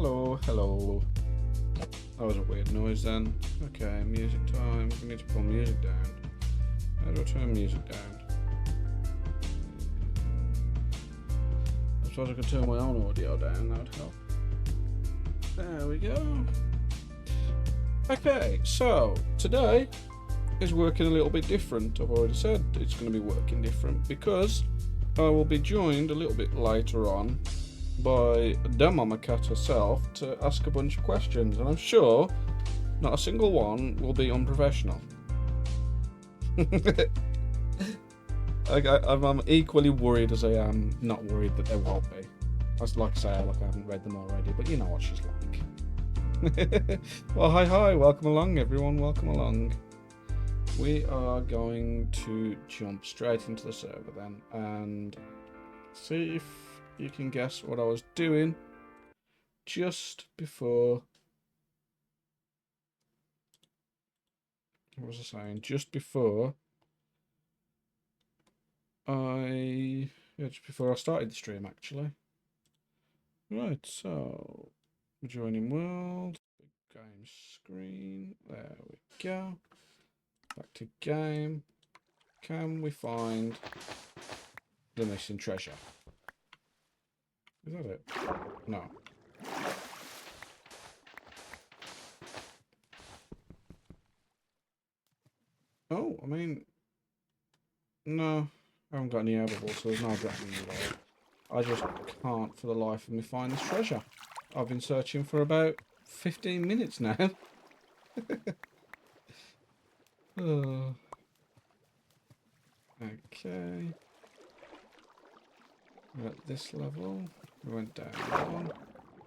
Hello, hello. That was a weird noise then. Okay, music time. We need to pull music down. How do I turn music down? I suppose I could turn my own audio down, that would help. There we go. Okay, so today is working a little bit different. I've already said it's going to be working different because I will be joined a little bit later on by the Mama Cat herself to ask a bunch of questions, and I'm sure not a single one will be unprofessional. I'm equally worried as I am not worried that there won't be. That's like I say, like I haven't read them already, but you know what she's like. Well, hi, welcome along everyone, welcome along. We are going to jump straight into the server then and see if you can guess what I was doing just before. What was I saying? Just before just before I started the stream, actually. Right, so joining world, big game screen. There we go. Back to game. Can we find the missing treasure? Is that it? No. Oh, I mean, no, I haven't got any herbables, so there's no dropping involved. I just can't for the life of me find this treasure. I've been searching for about 15 minutes now. Oh. Okay. We're at this level. We went down one.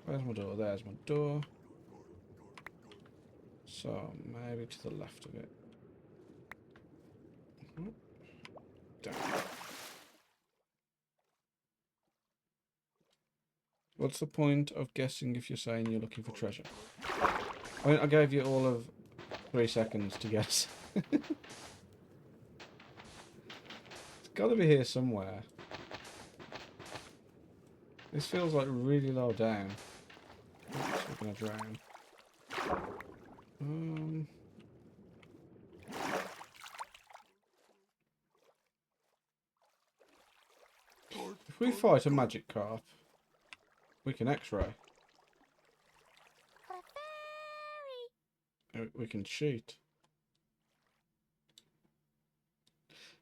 Where's my door? There's my door. So, maybe to the left of it. Down. What's the point of guessing if you're saying you're looking for treasure? I mean, I gave you all of 3 seconds to guess. It's got to be here somewhere. This feels like really low down. Oops, we're gonna drown. If we fight a magic carp, we can X-ray. We can cheat.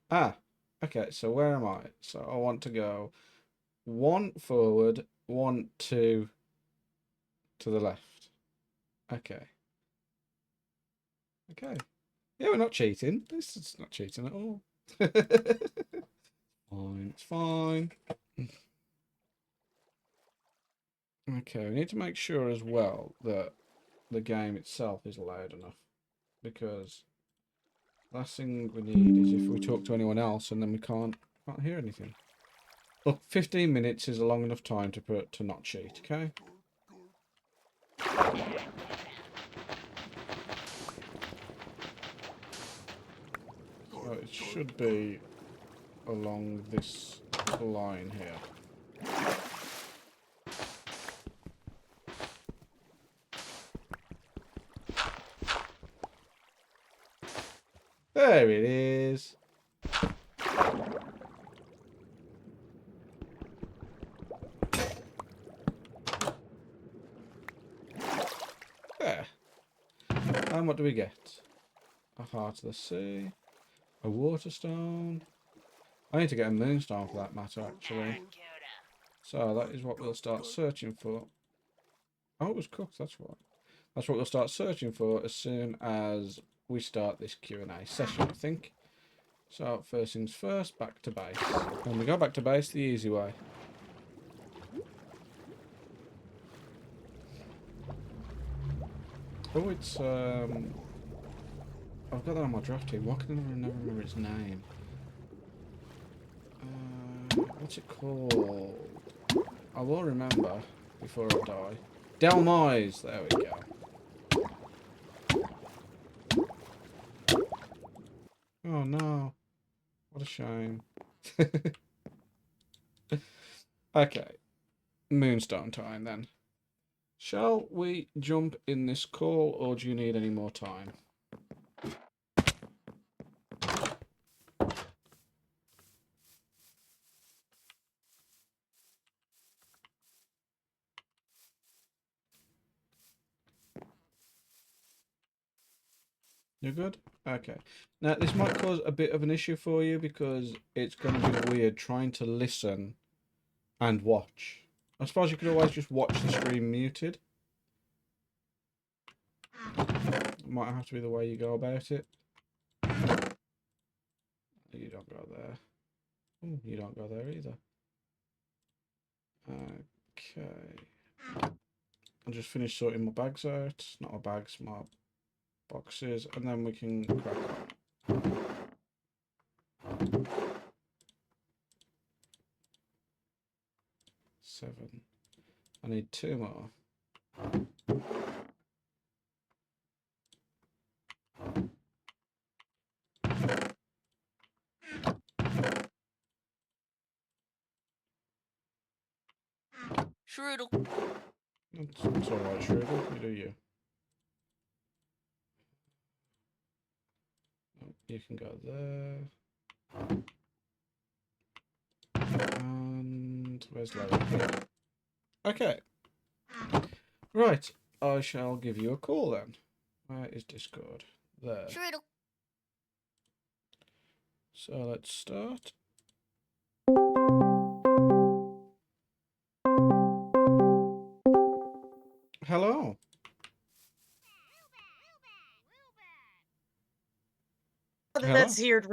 Ah, okay. So where am I? So I want to go 1 forward, 1, 2 to the left. Okay. Okay. Yeah, we're not cheating. This is not cheating at all. Fine, it's fine. Okay, we need to make sure as well that the game itself is loud enough, because last thing we need is if we talk to anyone else and then we can't hear anything. Look, 15 minutes is a long enough time to not cheat, okay? So it should be along this line here. There it is. There. And what do we get? A heart of the sea. A water stone. I need to get a moonstone for that matter, actually. So that is what we'll start searching for. Oh, it was cooked, that's right. That's what we'll start searching for as soon as we start this Q&A session, I think. So, first things first, back to base. When we go back to base, the easy way. Oh, it's, I've got that on my draft here. Why can I never remember its name? What's it called? I will remember before I die. Delmise! There we go. Oh no. What a shame. Okay. Moonstone time then. Shall we jump in this call, or do you need any more time? You're good? Okay. Now, this might cause a bit of an issue for you because it's going to be weird trying to listen and watch. I suppose you could always just watch the stream muted. It might have to be the way you go about it. You don't go there. Ooh, you don't go there either. Okay. I'll just finish sorting my bags out. Not my bags, my boxes. And then we can crack on. 7. I need 2 more. Strudel. It's alright, Shrewdle. You do you. You can go there. And where's Larry? Here. Okay. Right. I shall give you a call then. Where is Discord? There. Strudel. So let's start. Hello. That's weird.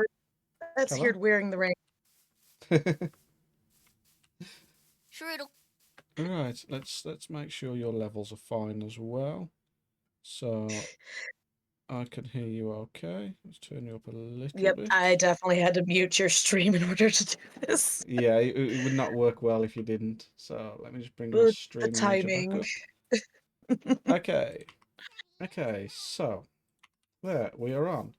That's Hello? weird wearing the ring. Strudel. Right, let's make sure your levels are fine as well. So I can hear you okay. Let's turn you up a little Yep, bit. I definitely had to mute your stream in order to do this. Yeah, it would not work well if you didn't. So let me just bring my The stream manager back timing. up. Okay. Okay, so there we are on.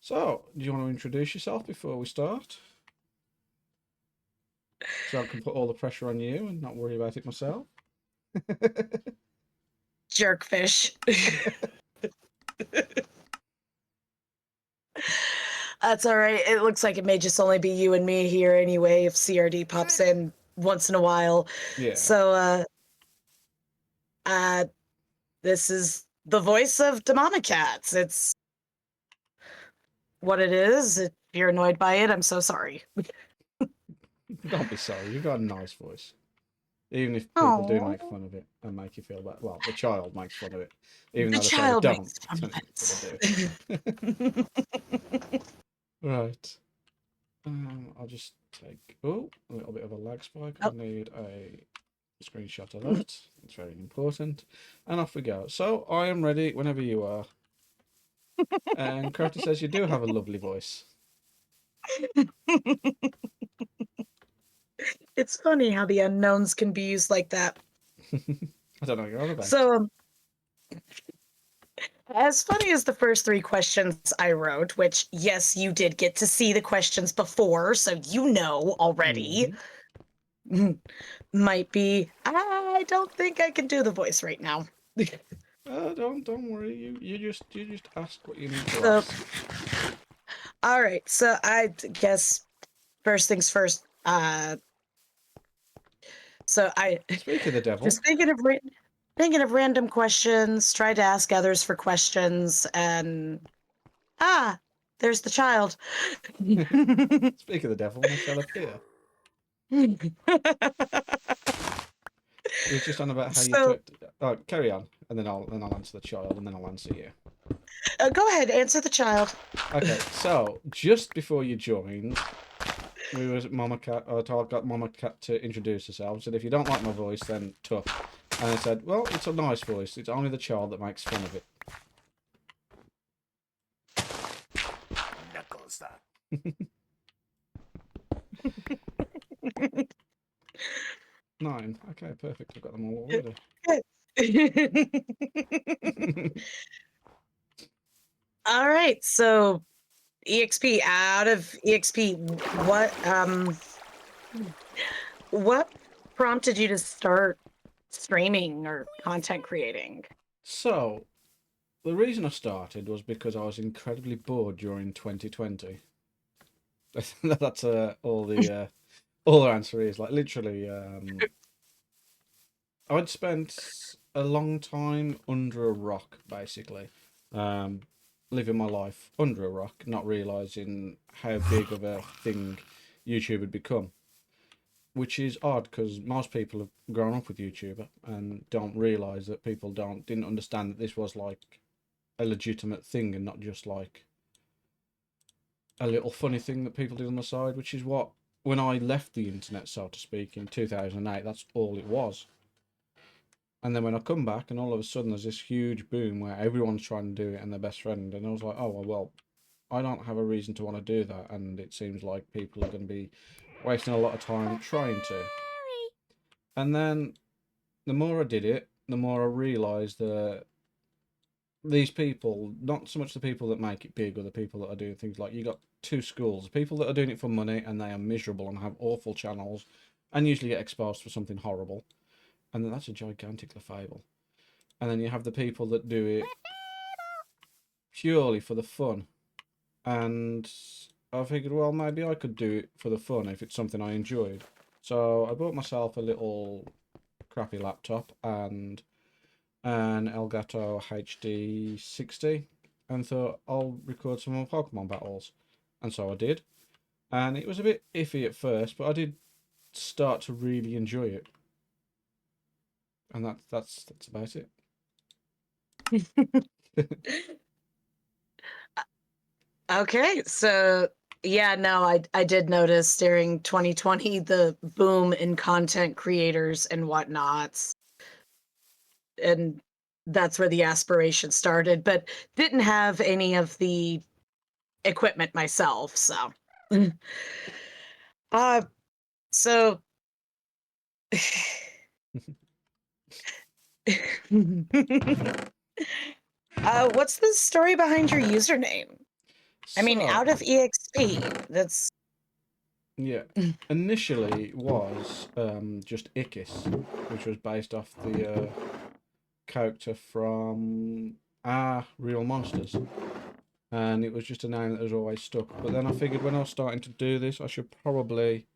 So, do you want to introduce yourself before we start? So I can put all the pressure on you and not worry about it myself. Jerkfish. That's all right. It looks like it may just only be you and me here anyway if CRD pops in once in a while. Yeah. So, this is the voice of Demama Cats. It's what it is. If you're annoyed by it, I'm so sorry. Don't be sorry. You've got a nice voice. Even if people do Aww. make fun of it and make you feel bad. Well, the child makes fun of it. Even The though they say they child don't. makes fun of But they do. Right. I'll just take... Oh, a little bit of a lag spike. I need a screenshot of that. It's very important. And off we go. So, I am ready whenever you are. And Crafty says you do have a lovely voice. It's funny how the unknowns can be used like that. I don't know what you're on about. So, as funny as the first 3 questions I wrote, which, yes, you did get to see the questions before, so you know already, might be, I don't think I can do the voice right now. Don't worry. You just ask what you need to So, ask. all right, so I guess first things first. So I Speak of the devil. just thinking of random questions. Tried to ask others for questions, and there's the child. Speak of the devil, and I shall appear. It was just on about how you took. Oh, carry on, and then I'll answer the child, and then I'll answer you. Go ahead, answer the child. Okay, so just before you joined, we was Mama Cat. I got Mama Cat to introduce herself. Said if you don't like my voice, then tough. And I said, well, it's a nice voice. It's only the child that makes fun of it. Knuckles that. 9. Okay, perfect. I've got them all already. All right, so EXP, out of EXP, what prompted you to start streaming or content creating? So, the reason I started was because I was incredibly bored during 2020. That's all the answer is. Like literally, I'd spent a long time under a rock, basically, um, living my life under a rock, not realizing how big of a thing YouTube had become. Which is odd because most people have grown up with YouTube and don't realize that people didn't understand that this was like a legitimate thing and not just like a little funny thing that people did on the side, which is what, when I left the internet, so to speak, in 2008, that's all it was. And then when I come back, and all of a sudden there's this huge boom where everyone's trying to do it and their best friend, and I was like, oh, well, I don't have a reason to want to do that, and it seems like people are going to be wasting a lot of time trying to. And then the more I did it, the more I realised that these people, not so much the people that make it big or the people that are doing things like, you got two schools, people that are doing it for money and they are miserable and have awful channels and usually get exposed for something horrible. And then that's a gigantic fable. And then you have the people that do it purely for the fun. And I figured, well, maybe I could do it for the fun if it's something I enjoyed. So I bought myself a little crappy laptop and an Elgato HD 60 and thought I'll record some more Pokemon battles. And so I did. And it was a bit iffy at first, but I did start to really enjoy it. And that's about it. Okay, so yeah, no, I did notice during 2020 the boom in content creators and whatnots, and that's where the aspiration started. But didn't have any of the equipment myself, so uh, so what's the story behind your username? I mean, So, out of EXP, that's yeah. Initially it was just Ikis, which was based off the character from Real Monsters. And it was just a name that was always stuck. But then I figured when I was starting to do this, I should probably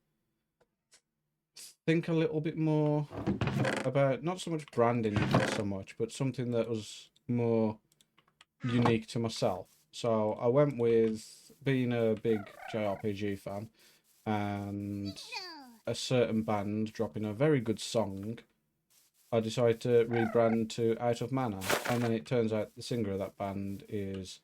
think a little bit more about not so much branding, not so much, but something that was more unique to myself. So I went with being a big JRPG fan and a certain band dropping a very good song. I decided to rebrand to Out of Mana, and then it turns out the singer of that band is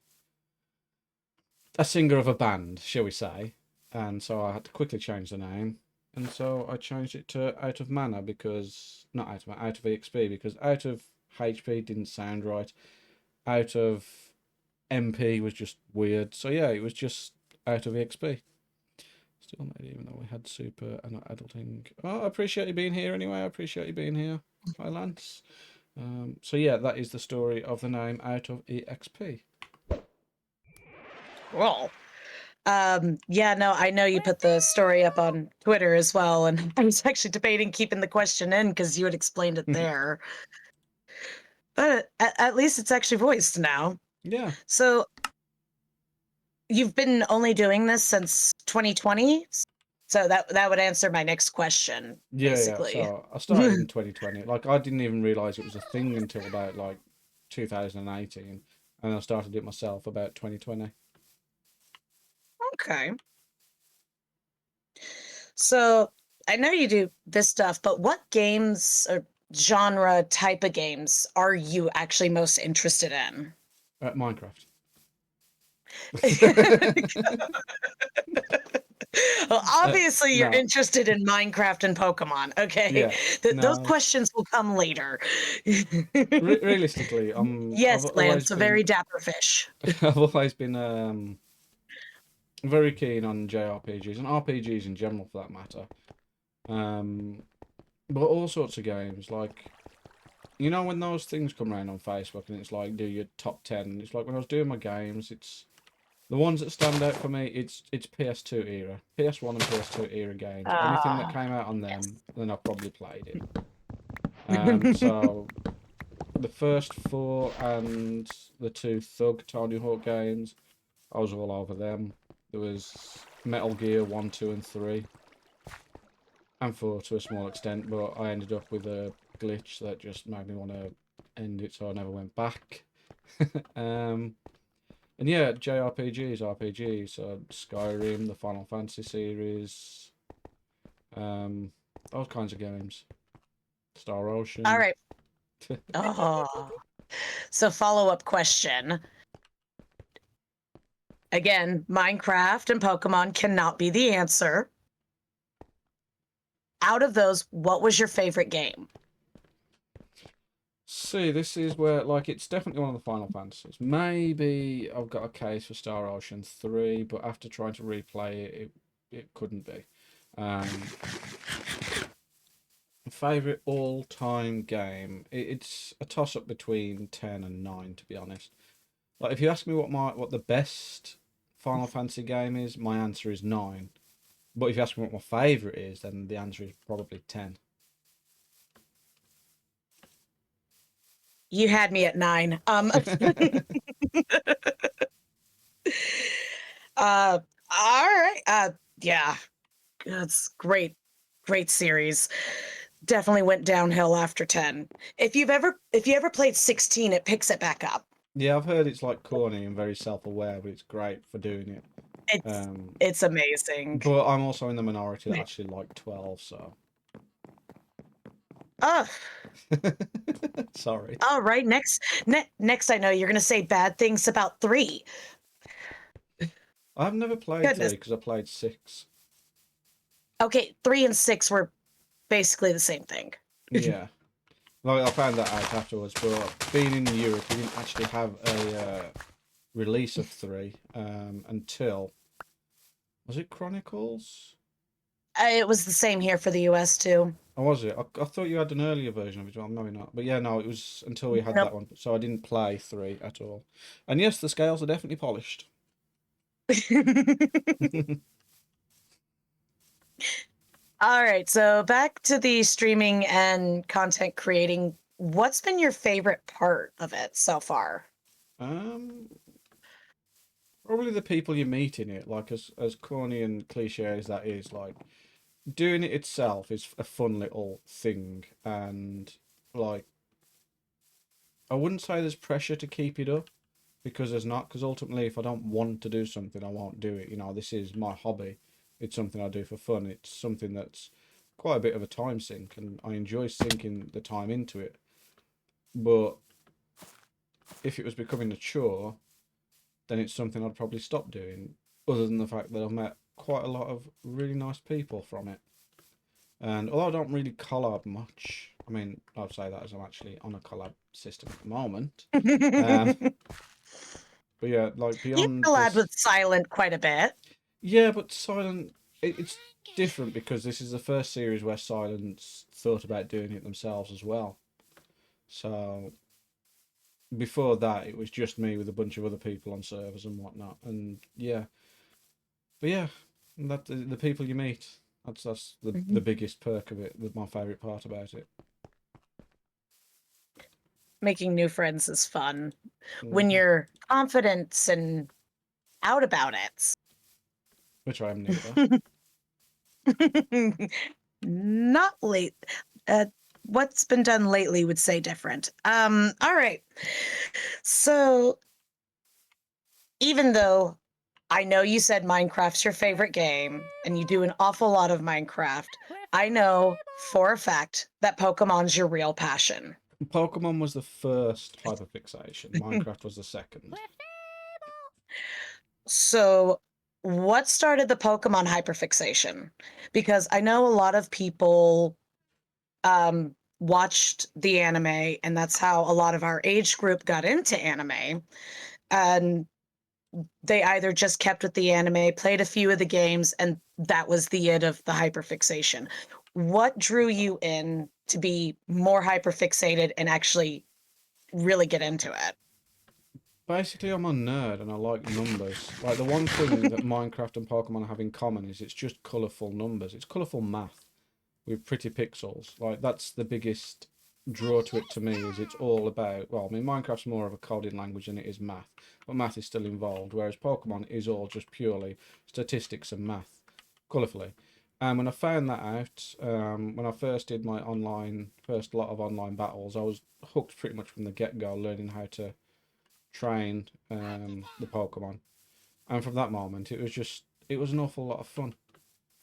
a singer of a band, shall we say. And so I had to quickly change the name. And so I changed it to Out of Mana because, not Out of Mana, Out of EXP, because Out of HP didn't sound right. Out of MP was just weird. So yeah, it was just Out of EXP. Still made it, even though we had super and not adulting. Oh, I appreciate you being here anyway. I appreciate you being here. Hi, Lance. So yeah, that is the story of the name Out of EXP. well. Yeah, no, I know you put the story up on Twitter as well, and I was actually debating keeping the question in because you had explained it there. But at least it's actually voiced now. Yeah. So you've been only doing this since 2020? So that would answer my next question, Yeah. basically. So I started in 2020. Like I didn't even realize it was a thing until about like 2018, and I started it myself about 2020. Okay. So I know you do this stuff, but what games or genre type of games are you actually most interested in? Minecraft. Well, obviously, you're No. interested in Minecraft and Pokemon. Okay, Yeah. Those No. questions will come later. Realistically, Yes, I've always Lance, a very been dapper fish. I've always been very keen on JRPGs and RPGs in general, for that matter. But all sorts of games, like, you know, when those things come around on Facebook and it's like, do your top 10. It's like when I was doing my games, it's the ones that stand out for me. It's PS2 era, PS1 and PS2 era games. Anything that came out on them, Yes. then I probably played it. So the first 4 and the 2 Thug Tony Hawk games, I was all over them. There was Metal Gear 1, 2, and 3, and 4 to a small extent, but I ended up with a glitch that just made me want to end it, so I never went back. And yeah, JRPGs, RPGs, so Skyrim, the Final Fantasy series, those kinds of games. Star Ocean. All right. Oh. So follow-up question. Again, Minecraft and Pokemon cannot be the answer. Out of those, what was your favorite game? See, this is where, like, it's definitely one of the Final Fantasies. Maybe I've got a case for Star Ocean 3, but after trying to replay it, it couldn't be. Favorite all-time game? It's a toss-up between 10 and 9, to be honest. Like, if you ask me what the best Final Fantasy game is, my answer is 9. But if you ask me what my favorite is, then the answer is probably 10. You had me at 9. All right. Yeah, that's great. Great series. Definitely went downhill after 10. If you ever played 16, it picks it back up. Yeah, I've heard it's like corny and very self-aware, but it's great for doing it. It's amazing. But I'm also in the minority that actually like 12, so. Oh, Sorry. all right. Next, I know you're gonna say bad things about 3. I've never played Goodness. 3 because I played 6. Okay, 3 and 6 were basically the same thing. Yeah. Like, I found that out afterwards, but being in Europe, we didn't actually have a release of 3 until, was it Chronicles? It was the same here for the US too. Or was it? I thought you had an earlier version of it. Well, maybe not. But yeah, no, it was until we had Nope. that one. So I didn't play 3 at all. And yes, the scales are definitely polished. All right, so back to the streaming and content creating. What's been your favorite part of it so far? Probably the people you meet in it. Like, as corny and cliche as that is, like, doing it itself is a fun little thing. And, like, I wouldn't say there's pressure to keep it up, because there's not. Because ultimately, if I don't want to do something, I won't do it. You know, this is my hobby. It's something I do for fun. It's something that's quite a bit of a time sink, and I enjoy sinking the time into it. But if it was becoming a chore, then it's something I'd probably stop doing, other than the fact that I've met quite a lot of really nice people from it. And although I don't really collab much, I mean, I'd say that as I'm actually on a collab system at the moment. But yeah, like, You beyond collabed this, with Silent quite a bit. yeah, but Silent, it's different because this is the first series where Silence thought about doing it themselves as well. So before that, it was just me with a bunch of other people on servers and whatnot. And yeah, but yeah, that the people you meet, that's the biggest perk of it. My favorite part about it. Making new friends is fun when Mhm. you're confident and out about it. Which I am neither. Not late. What's been done lately would say different. All right. So even though I know you said Minecraft's your favorite game and you do an awful lot of Minecraft, I know for a fact that Pokemon's your real passion. Pokemon was the first hyperfixation. Minecraft was the second. So, what started the Pokemon hyperfixation? Because I know a lot of people watched the anime, and that's how a lot of our age group got into anime. And they either just kept with the anime, played a few of the games, and that was the end of the hyperfixation. What drew you in to be more hyperfixated and actually really get into it? Basically, I'm a nerd and I like numbers. Like, the one thing that Minecraft and Pokemon have in common is it's just colourful numbers. It's colourful math with pretty pixels. Like, that's the biggest draw to it to me is it's all about, well, I mean, Minecraft's more of a coding language than it is math, but math is still involved, whereas Pokemon is all just purely statistics and math, colourfully. And when I found that out, when I first did my first lot of online battles, I was hooked pretty much from the get-go, learning how to train the Pokemon. And from that moment, it was an awful lot of fun.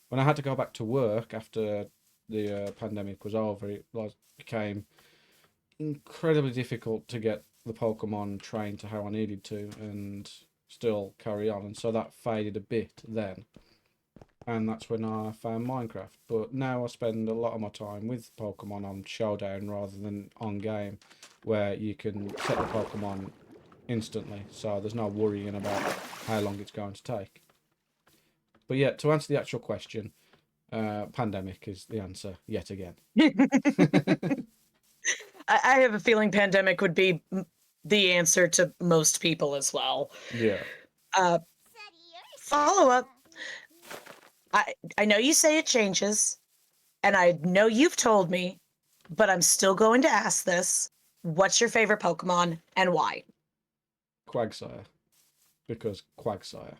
When I had to go back to work after the pandemic was over, became incredibly difficult to get the Pokemon trained to how I needed to and still carry on. And so that faded a bit then. And that's when I found Minecraft. But now I spend a lot of my time with Pokemon on Showdown rather than on game, where you can set the Pokemon instantly. So there's no worrying about how long it's going to take. But yeah, to answer the actual question, pandemic is the answer yet again. I have a feeling pandemic would be the answer to most people as well. Yeah. Follow up. I know you say it changes, and I know you've told me, but I'm still going to ask this. What's your favorite Pokemon and why? Quagsire. Because Quagsire.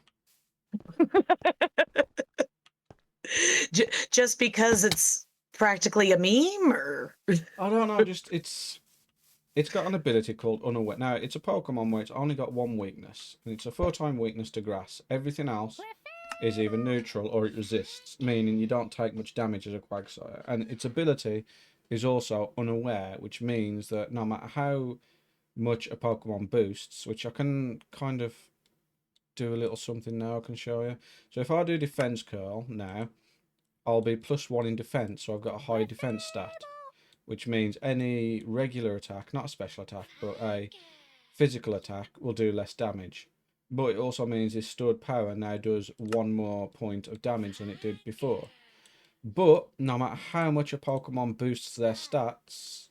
Just because it's practically a meme, or I don't know, just it's got an ability called Unaware. Now, it's a Pokemon where it's only got one weakness, and it's a 4-time weakness to grass. Everything else is either neutral or it resists, meaning you don't take much damage as a Quagsire. And its ability is also Unaware, which means that no matter how much a Pokemon boosts, which I can kind of do a little something now I can show you. So if I do Defense Curl now, I'll be +1 in defense, so I've got a high defense stat, which means any regular attack, not a special attack, but a physical attack will do less damage. But it also means this stored power now does 1 more point of damage than it did before. But no matter how much a Pokemon boosts their stats,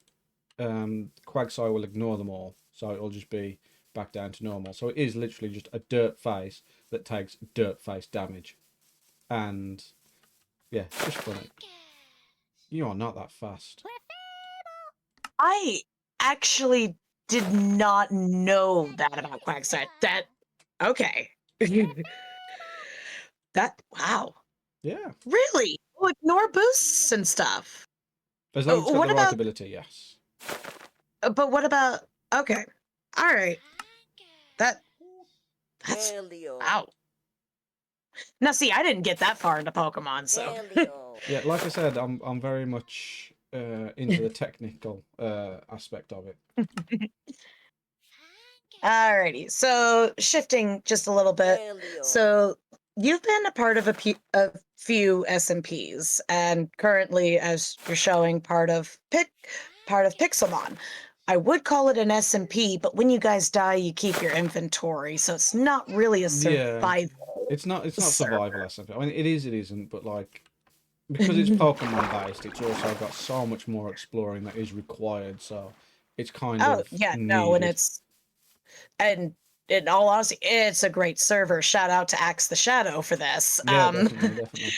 Quagsire will ignore them all, so it'll just be back down to normal. So it is literally just a dirt face that takes dirt face damage. And yeah, it's just funny. You are not that fast. I actually did not know that about Quagsire. Okay. Wow. Yeah. Really? Oh, ignore boosts and stuff. As long as it's got What the right about? ability, yes. But what about? Okay. All right. That's wow. Now, see, I didn't get that far into Pokemon, so. Yeah, like I said, I'm very much into the technical aspect of it. Alrighty, so shifting just a little bit. So you've been a part of a few SMPs, and currently, as you're showing, part of Pixelmon. I would call it an SMP, but when you guys die, you keep your inventory, so it's not really a Yeah, survival. it's not server. survival SMP. I mean, it isn't, but like because it's Pokemon based, it's also got so much more exploring that is required. So it's kind Oh of yeah, no, needed. and in all honesty, it's a great server. Shout out to Axe the Shadow for this. Yeah, definitely.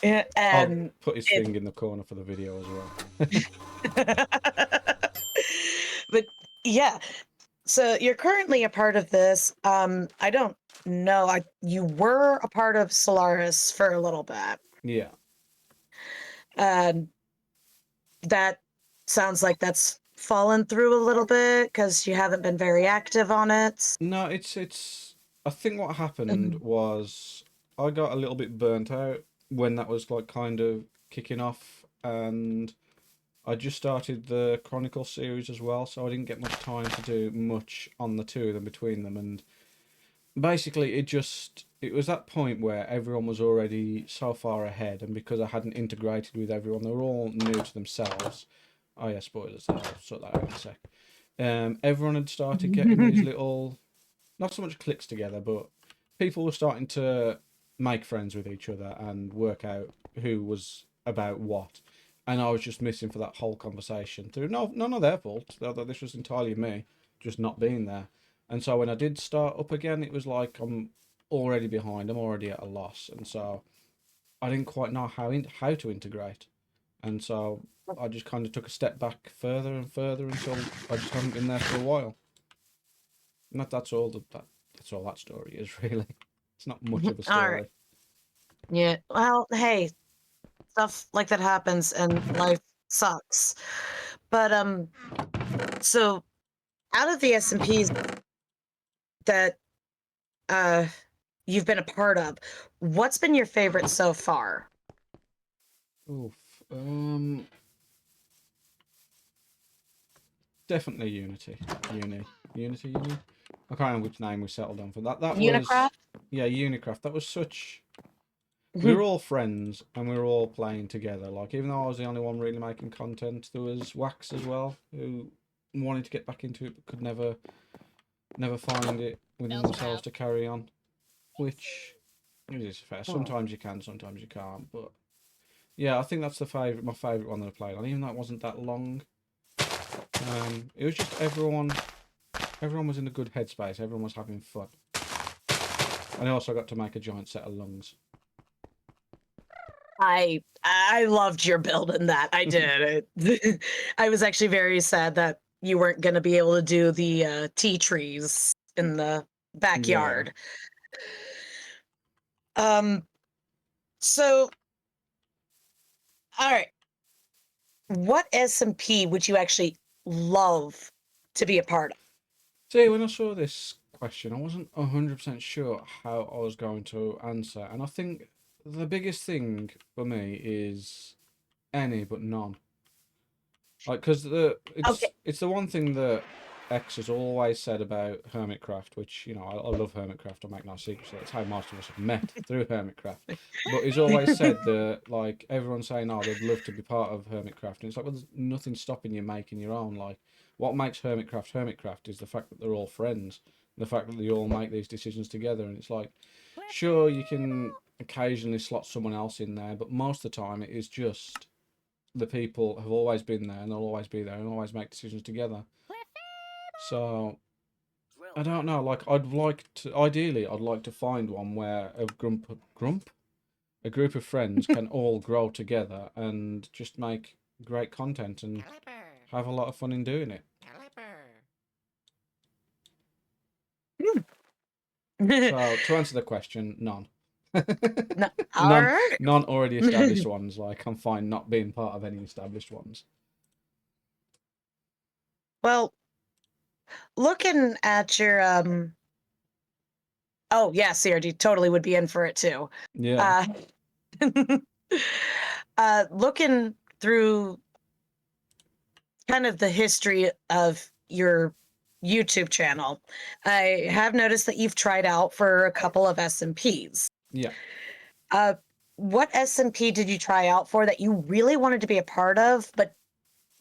I'll And put his thing in the corner for the video as well. but yeah, so you're currently a part of this. I don't know. You were a part of Solaris for a little bit. Yeah. That sounds like that's fallen through a little bit because you haven't been very active on it. No, it's. I think what happened was I got a little bit burnt out when that was like kind of kicking off, and I just started the Chronicle series as well, so I didn't get much time to do much on the two of them between them, and basically it was that point where everyone was already so far ahead, and because I hadn't integrated with everyone, they were all new to themselves. Oh yeah, spoilers there, I'll sort that out in a sec. Everyone had started getting these little, not so much clicks together, but people were starting to make friends with each other and work out who was about what. And I was just missing for that whole conversation through none of their fault. This was entirely me just not being there. And so when I did start up again, it was like I'm already behind. I'm already at a loss, and so I didn't quite know how to integrate. And so I just kind of took a step back further and further until I just haven't been there for a while. And that's all that's all that story is, really. It's not much of a All right. story. Yeah. Well, hey, stuff like that happens and life sucks. But so out of the S&Ps that uh you've been a part of, what's been your favorite so far? Oof. Definitely Unity. Unity. I can't remember which name we settled on for that. That was, Unicraft? yeah, Unicraft. That was such. We were all friends and we were all playing together. Like, even though I was the only one really making content, there was Wax as well, who wanted to get back into it but could never find it within themselves to carry on. Which is fair. Sometimes you can, sometimes you can't. But yeah, I think that's my favourite one that I played on, even though it wasn't that long. It was just everyone was in a good headspace. Everyone was having fun. And I also got to make a giant set of lungs. I loved your build in that. I did. I was actually very sad that you weren't going to be able to do the tea trees in the backyard. So all right. What S&P would you actually love to be a part of? See, when I saw this question, I wasn't 100% sure how I was going to answer. And I think the biggest thing for me is any but none. Like, because Okay. it's the one thing that X has always said about Hermitcraft, which, you know, I love Hermitcraft, I make no secret, so that's how most of us have met, through Hermitcraft. But he's always said that, like, everyone's saying, oh, they'd love to be part of Hermitcraft. And it's like, well, there's nothing stopping you making your own. Like, what makes Hermitcraft is the fact that they're all friends, the fact that they all make these decisions together. And it's like, sure, you can occasionally slot someone else in there, but most of the time it is just the people have always been there and they'll always be there and always make decisions together. So I don't know. Like, ideally, I'd like to find one where a a group of friends can all grow together and just make great content and have a lot of fun in doing it. So to answer the question, none. No, all right. None already established ones. Like, I'm fine not being part of any established ones. Well, looking at your oh yeah, CRD totally would be in for it too. Yeah. Looking through kind of the history of your YouTube channel, I have noticed that you've tried out for a couple of S&Ps. Yeah. What S&P did you try out for that you really wanted to be a part of, but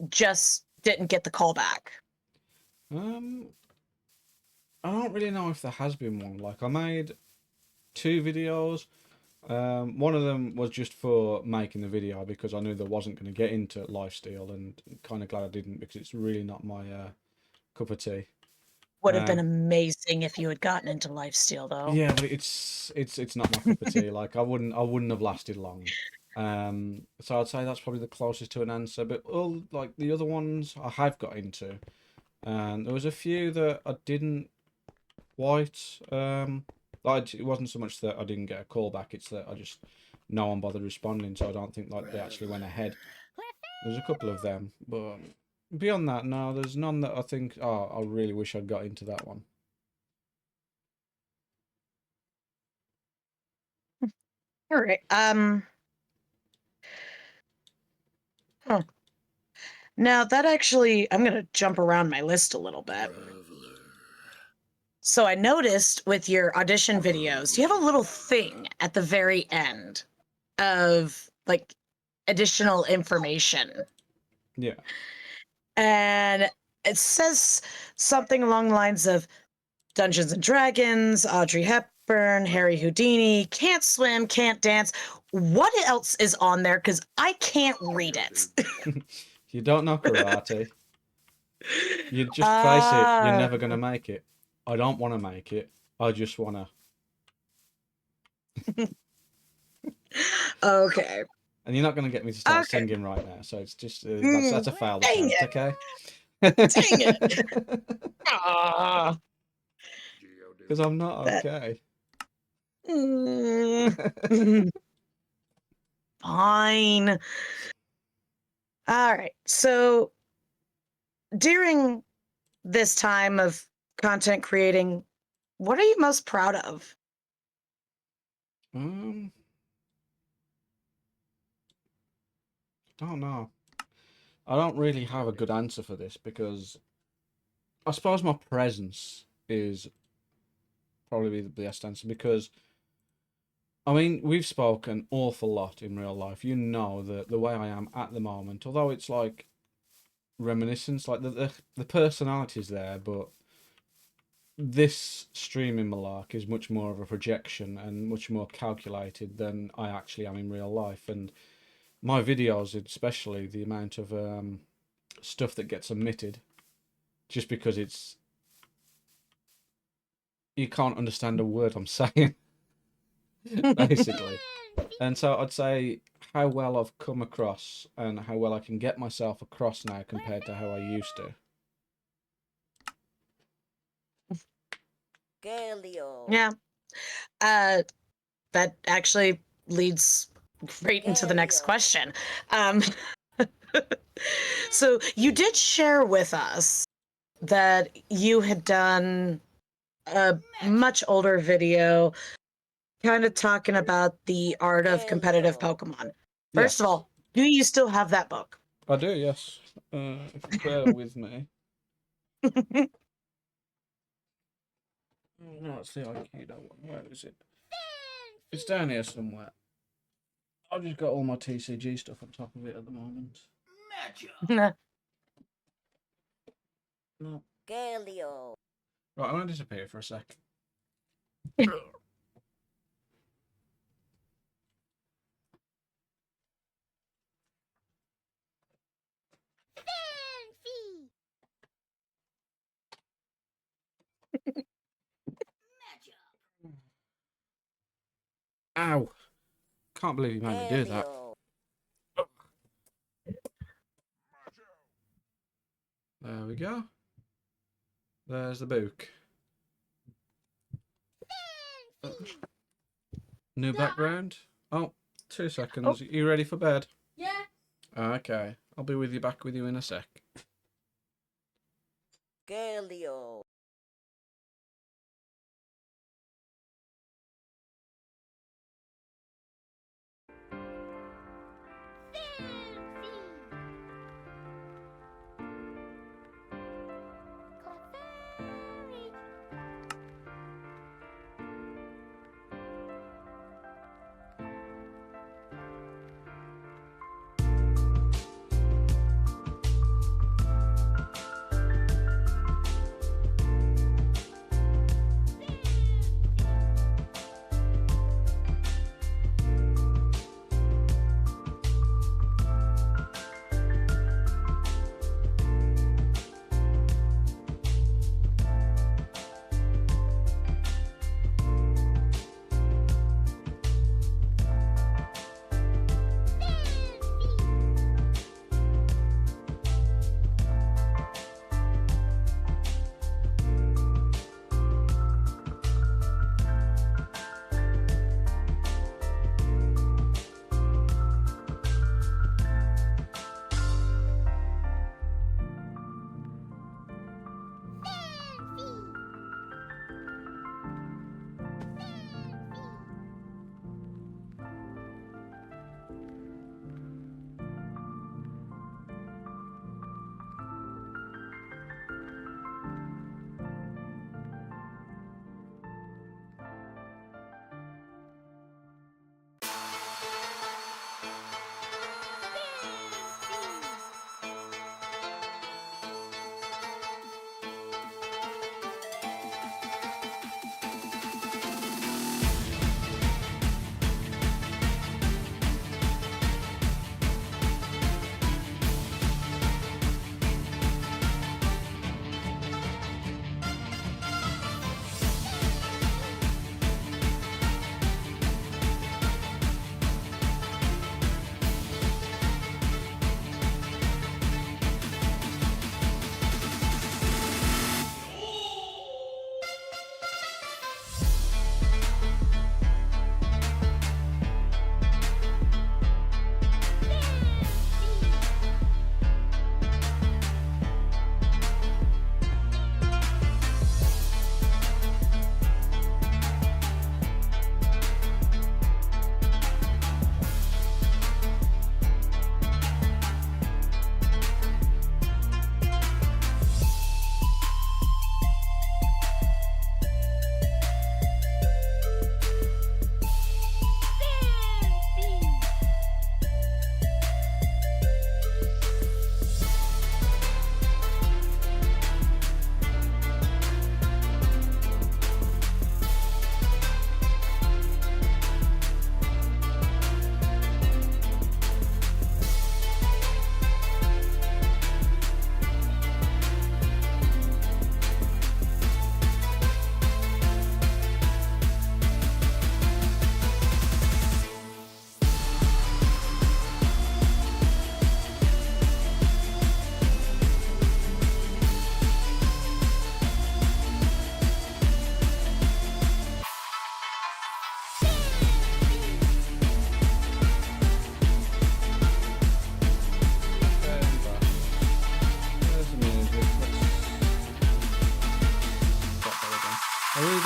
just didn't get the call back? I don't really know if there has been one. Like, I made 2 videos. One of them was just for making the video because I knew there wasn't going to get into lifesteal, and kind of glad I didn't because it's really not my cup of tea. Would have been amazing if you had gotten into lifesteal, though. Yeah, but it's not my cup of tea. Like, I wouldn't have lasted long. So I'd say that's probably the closest to an answer. But all, like, the other ones I have got into, and there was a few that I didn't quite. It wasn't so much that I didn't get a call back; it's that no one bothered responding. So I don't think like they actually went ahead. There's a couple of them, but beyond that, no, there's none that I think. Oh, I really wish I'd got into that one. All right. Huh. Now that actually, I'm gonna jump around my list a little bit. So I noticed with your audition videos, you have a little thing at the very end of like additional information. Yeah. And it says something along the lines of Dungeons and Dragons, Audrey Hepburn, Harry Houdini, can't swim, can't dance. What else is on there? Because I can't read it. You don't know karate. You just face it. You're never gonna make it. I don't want to make it. I just wanna. Okay. And you're not going to get me to start Okay. singing right now, so it's just that's a failed Dang attempt, okay? Dang it! Ah. Because I'm not That- okay. Mm. Fine. All right. So during this time of content creating, what are you most proud of? Um, don't know. I don't really have a good answer for this because I suppose my presence is probably the best answer because I mean we've spoken an awful lot in real life. You know that the way I am at the moment, although it's like reminiscence, like the personality's there, but this streaming malark is much more of a projection and much more calculated than I actually am in real life. And my videos, especially the amount of stuff that gets omitted, just because you can't understand a word I'm saying, basically. And so I'd say how well I've come across and how well I can get myself across now compared to how I used to. Yeah. That actually leads right into the next question. Um, so you did share with us that you had done a much older video kind of talking about the art of competitive Pokemon. First of Yes, all, do you still have that book? I do, yes. If you bear with me. No, it's the Aikido one. Where is it? It's down here somewhere. I've just got all my TCG stuff on top of it at the moment. No. Right, I'm going to disappear for a sec. Ow! Can't believe you made me do that. There we go. There's the book. New background. Oh, 2 seconds. Oh. You ready for bed? Yeah. Okay. I'll be back with you in a sec.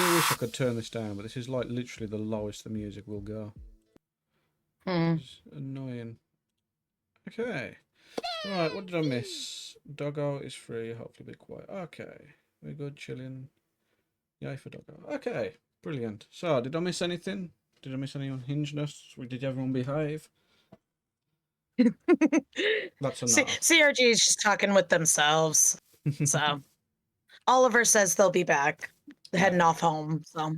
do wish I could turn this down, but this is like literally the lowest the music will go. Hmm. It's annoying. Okay. Right, what did I miss? Doggo is free, hopefully be quiet. Okay. We're good, chilling. Yay for Doggo. Okay, brilliant. So, did I miss anything? Did I miss any unhingedness? Did everyone behave? That's a no. CRG is just talking with themselves. So Oliver says they'll be back, heading off home. So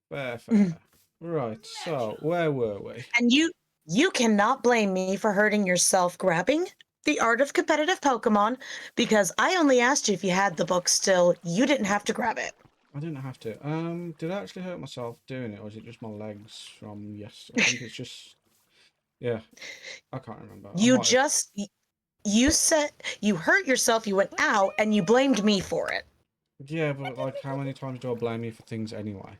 Fair, fair. Right, so where were we? and you cannot blame me for hurting yourself grabbing The Art of Competitive Pokemon because I only asked you if you had the book still. You didn't have to grab it. I didn't have to. Did I actually hurt myself doing it, or is it just my legs from yes? I think it's just yeah. I can't remember. I You might have. just you said you hurt yourself, you went out, and you blamed me for it. Yeah, but like, how many times do I blame you for things anyway?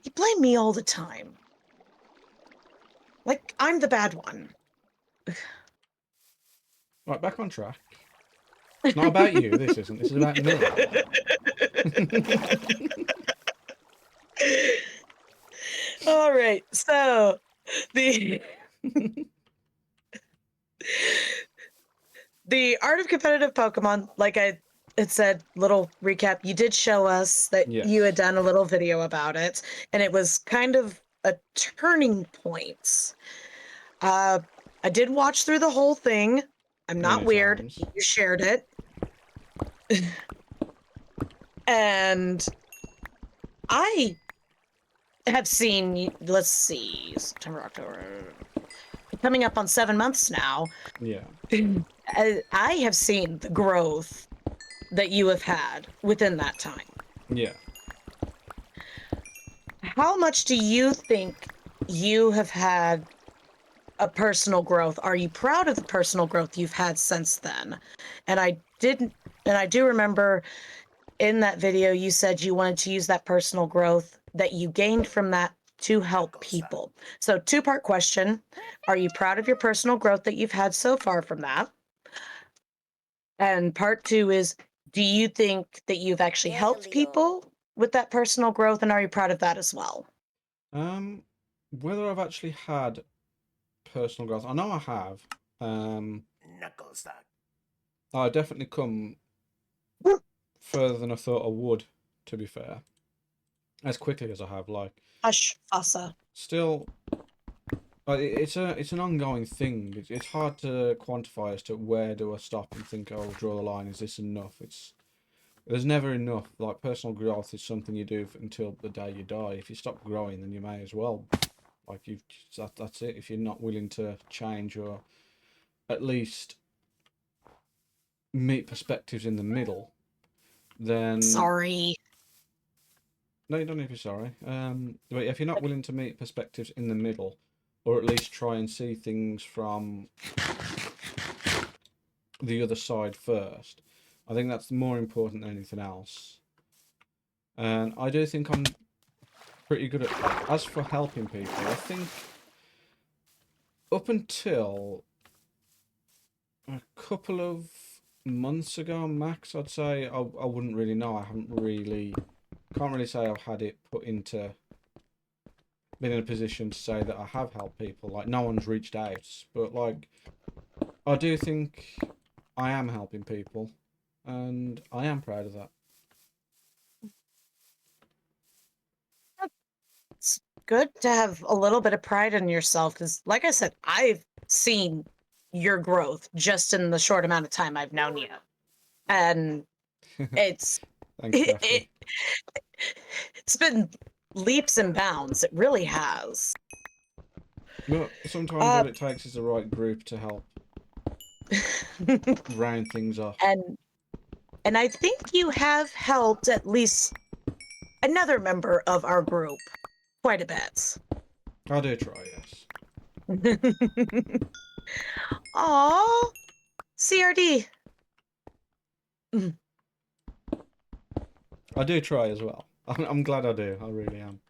You blame me all the time. Like I'm the bad one. Right, back on track. It's not about you. This isn't. This is about me. All right. So the the Art of Competitive Pokemon, like I it said, little recap, you did show us that you had Yes. done a little video about it, and it was kind of a turning point. I did watch through the whole thing. I'm not Many weird. times. You shared it. And I have seen, let's see, September, October, coming up on 7 months now. Yeah. I have seen the growth that you have had within that time. Yeah. How much do you think you have had a personal growth? Are you proud of the personal growth you've had since then? And I do remember in that video you said you wanted to use that personal growth that you gained from that to help people. So two-part question. Are you proud of your personal growth that you've had so far from that? And part two is, do you think that you've actually helped people with that personal growth, and are you proud of that as well? Whether I've actually had personal growth, I know I have. I definitely come further than I thought I would, to be fair. As quickly as I have, like. Hush, Fassa. Still, like, it's an ongoing thing. It's hard to quantify as to where do I stop and think, oh, draw the line. Is this enough? There's never enough. Like, personal growth is something you do until the day you die. If you stop growing, then you may as well. Like, that's it. If you're not willing to change or at least meet perspectives in the middle, then Sorry. no, you don't need to be sorry. But if you're not willing to meet perspectives in the middle, or at least try and see things from the other side first, I think that's more important than anything else. And I do think I'm pretty good at that. As for helping people, I think up until a couple of months ago, max, I'd say I wouldn't really know. Can't really say I've had it been in a position to say that I have helped people. Like, no one's reached out, but like, I do think I am helping people, and I am proud of that. It's good to have a little bit of pride in yourself because, like I said, I've seen your growth just in the short amount of time I've known you. And it's Thanks, Daphne. it's been leaps and bounds. It really has. But sometimes what it takes is the right group to help round things off. And I think you have helped at least another member of our group quite a bit. I do try, yes. Aww, CRD. I do try as well. I'm glad I do. I really am.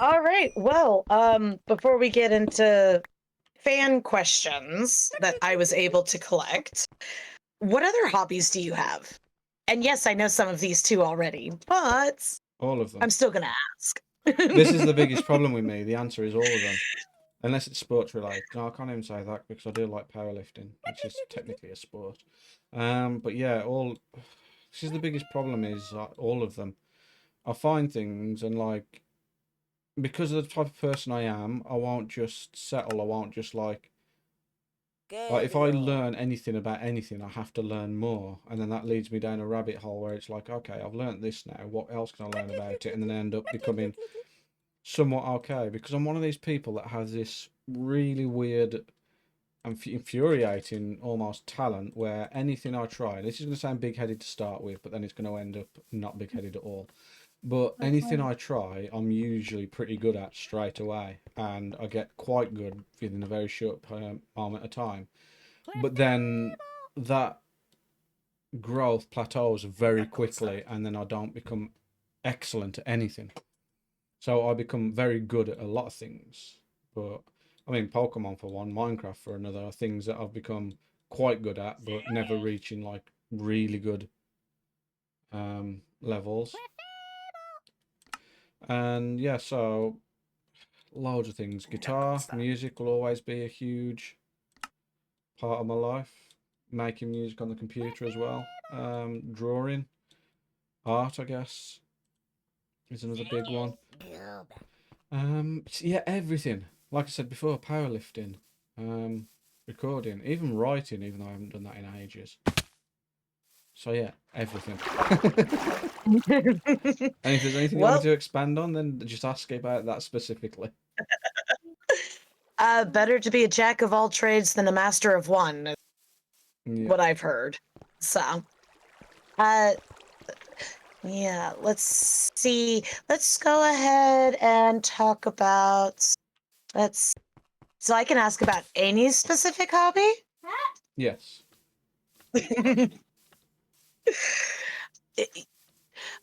All right. Well, before we get into fan questions that I was able to collect, what other hobbies do you have? And yes, I know some of these too already, but All of them. I'm still gonna ask. This is the biggest problem with me. The answer is all of them. Unless it's sports related. No, I can't even say that because I do like powerlifting, which is technically a sport. But yeah, this is the biggest problem is all of them. I find things and like because of the type of person I am, I won't just settle. I won't just like if I learn anything about anything, I have to learn more, and then that leads me down a rabbit hole where it's like, okay, I've learned this now. What else can I learn about it? And then I end up becoming somewhat okay because I'm one of these people that has this really weird and infuriating almost talent where anything I try, this is going to sound big-headed to start with, but then it's going to end up not big-headed at all. But anything I try, I'm usually pretty good at straight away, and I get quite good within a very short moment of time. But then that growth plateaus very quickly, and then I don't become excellent at anything. So I become very good at a lot of things. But I mean, Pokemon for one, Minecraft for another, are things that I've become quite good at, but never reaching like really good levels. And yeah, so loads of things. Guitar, music will always be a huge part of my life. Making music on the computer as well. Drawing, art, I guess, is another big one. Yeah, everything. Like I said before, powerlifting, recording, even writing, even though I haven't done that in ages. So yeah, everything. And if there's anything you want Well, me to expand on, then just ask about that specifically. better to be a jack of all trades than a master of one, is Yeah. what I've heard. So, uh, yeah, let's see. Let's go ahead and talk about. Let's. So I can ask about any specific hobby. Yes.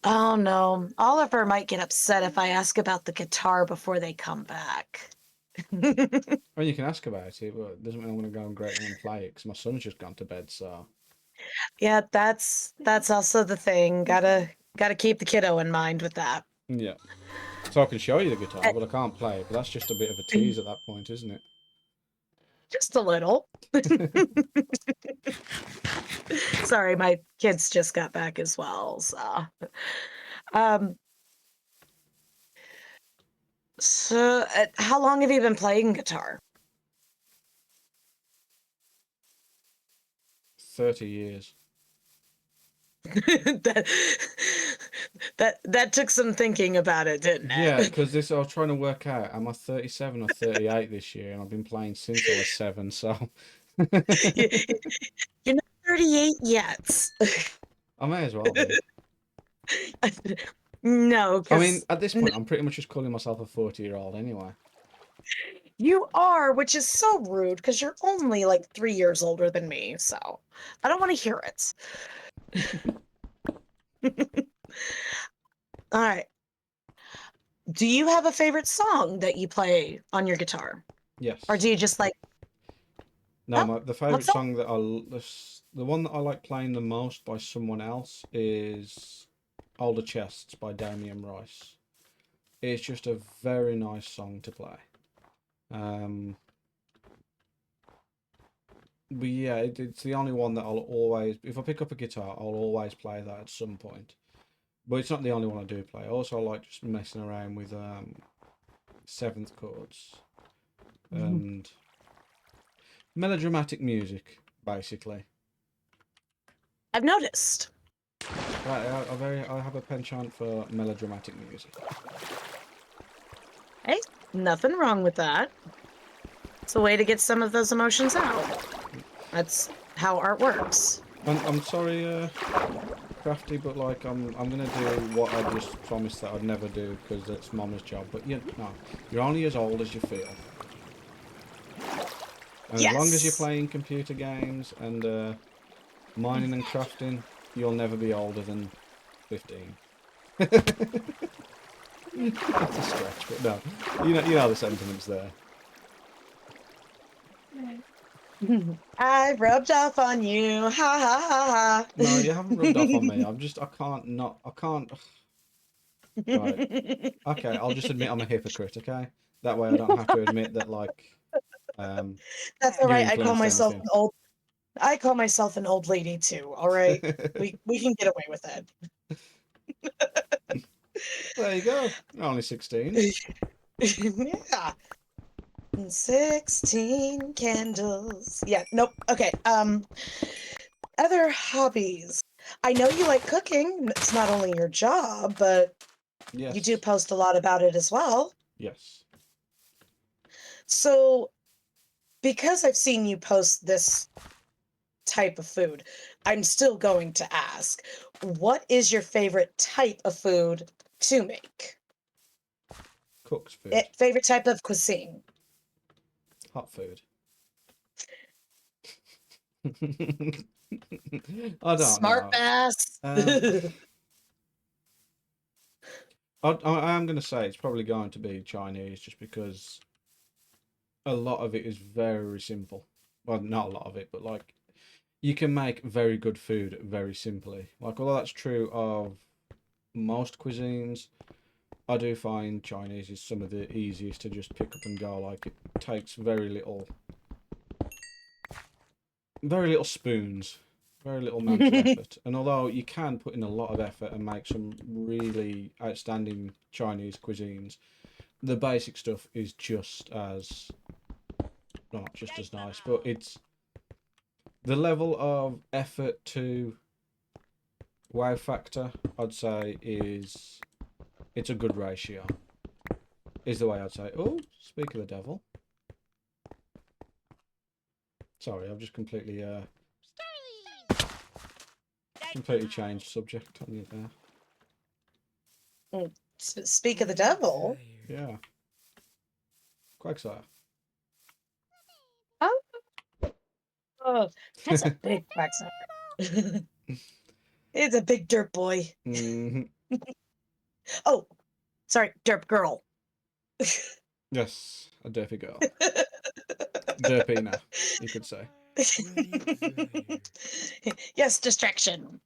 Oh no, Oliver might get upset if I ask about the guitar before they come back. Well, you can ask about it, but it doesn't mean I'm going to go and great and play it because my son's just gone to bed. So Yeah, that's also the thing. Gotta keep the kiddo in mind with that. yeah. So I can show you the guitar, Uh, but I can't play it. But that's just a bit of a tease at that point, isn't Just a little. it? Sorry, my kids just got back as well. Um, so, how long have you been playing guitar? 30 years. that, that took some thinking about it, didn't Yeah, it? because this I was trying to work out. Am I 37 or 38 this year? And I've been playing since I was 7. So You're not 38 yet. I may as well be. No, I mean, because at this point, I'm pretty much just calling myself a 40-year-old anyway. you are, which is so rude because you're only like 3 years older than me. So I don't want to hear it. All right. Do you have a favorite song that you play on your guitar? Yes. Or do you just like, No, oh, the favorite what's up? song that the one that I like playing the most by someone else is Older Chests by Damien Rice. It's just a very nice song to play. But yeah, it's the only one that I'll always, if I pick up a guitar, I'll always play that at some point. But it's not the only one I do play. Also, I like just messing around with seventh chords and melodramatic music, basically. I've noticed. I have a penchant for melodramatic music. Hey, nothing wrong with that. It's a way to get some of those emotions out. That's how art works. I'm sorry, Crafty, but like I'm gonna do what I just promised that I'd never do because it's Mama's job. But no, you're only as old as you feel. And as long as you're Yes. playing computer games and mining and crafting, you'll never be older than 15. That's a stretch, but no, you know the sentiments there. I rubbed off on you. Ha ha ha No, you haven't rubbed off on me. ha. I can't. Right. Okay, I'll just admit I'm a hypocrite, okay? That way I don't have to admit that, like, um, That's all you right. I call influenced myself anything. an old. I call myself an old lady too. All right, we can get away with that. There you go. You're only 16. Yeah. 16 candles. Yeah, nope. Okay. Other hobbies. I know you like cooking. It's not only your job, but you do Yes. post a lot about it as well. Yes. So, because I've seen you post this type of food, I'm still going to ask, what is your favorite type of food to make? Cooked food. Favorite type of cuisine? Hot food. I don't Smart know. ass. Um, I am going to say it's probably going to be Chinese just because a lot of it is very simple. Well, not a lot of it, but like you can make very good food very simply. Like, although that's true of most cuisines, I do find Chinese is some of the easiest to just pick up and go. Like, it takes very little spoons, very little mental effort. And although you can put in a lot of effort and make some really outstanding Chinese cuisines, the basic stuff is just as, well, not just as nice, but it's the level of effort to wow factor, I'd say, is it's a good ratio, is the way I'd say. Oh, speak of the devil. Sorry, I've just completely changed subject on you there. Speak of the devil. Yeah. Quagsire. Oh, oh, that's a big quacksire. It's a big dirt boy. Hmm. Oh, sorry, derp girl. Yes, a derpy girl. Derpina, you could say. Yes, distraction.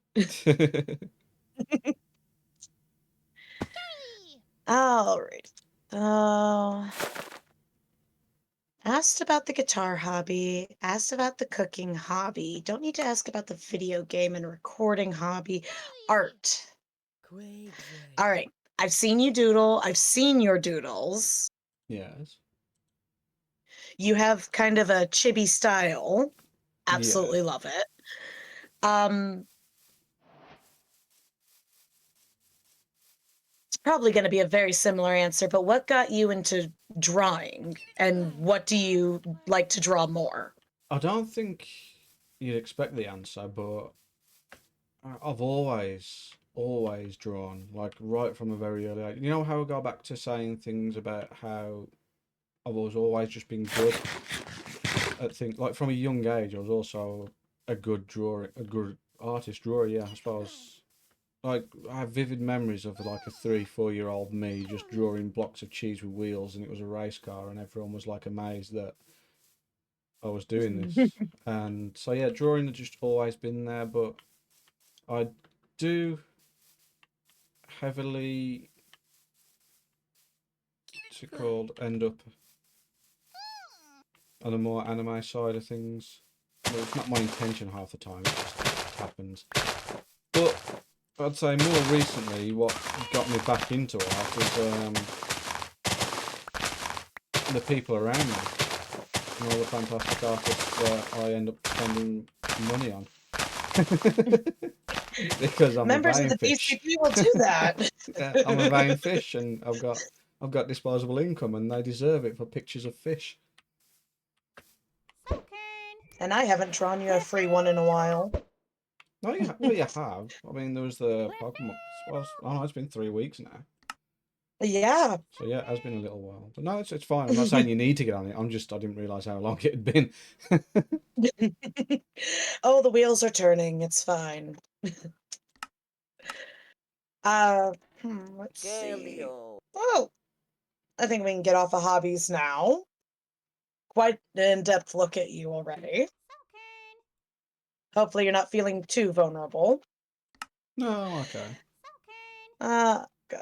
All right. So, asked about the guitar hobby, asked about the cooking hobby. Don't need to ask about the video game and recording hobby. Art. All right. I've seen you doodle. I've seen your doodles. Yes. You have kind of a chibi style. Yeah. Absolutely love it. Um, it's probably going to be a very similar answer, but what got you into drawing and what do you like to draw more? I don't think you'd expect the answer, but I've always drawn, like right from a very early age. You know how I go back to saying things about how I was always just been good at things. Like from a young age, I was also a good drawer, a good artist drawer. Yeah, I suppose. Like I have vivid memories of like a 3, 4 year old me just drawing blocks of cheese with wheels, and it was a race car, and everyone was like amazed that I was doing this. And so yeah, drawing had just always been there, but I do heavily, what's it called, end up on a more anime side of things. Well, it's not my intention half the time, it just happens. But I'd say more recently, what got me back into art is the people around me and all the fantastic artists that I end up spending money on. Because I'm a Members of vain the fish. BCP will do that. Yeah, I'm a vain fish, and I've got disposable income, and they deserve it for pictures of fish. And I haven't drawn you a free one in a while. No, well, you have. I mean, there was the Pokemon. Well, oh no, it's been 3 weeks now. Yeah. So yeah, it has been a little while. But no, it's fine. I'm not saying you need to get on it. I didn't realise how long it had been. Oh, the wheels are turning. It's fine. Uh, let's see. Oh, I think we can get off of hobbies now. quite an in-depth look at you already. Hopefully you're not feeling too vulnerable. No, okay. Good.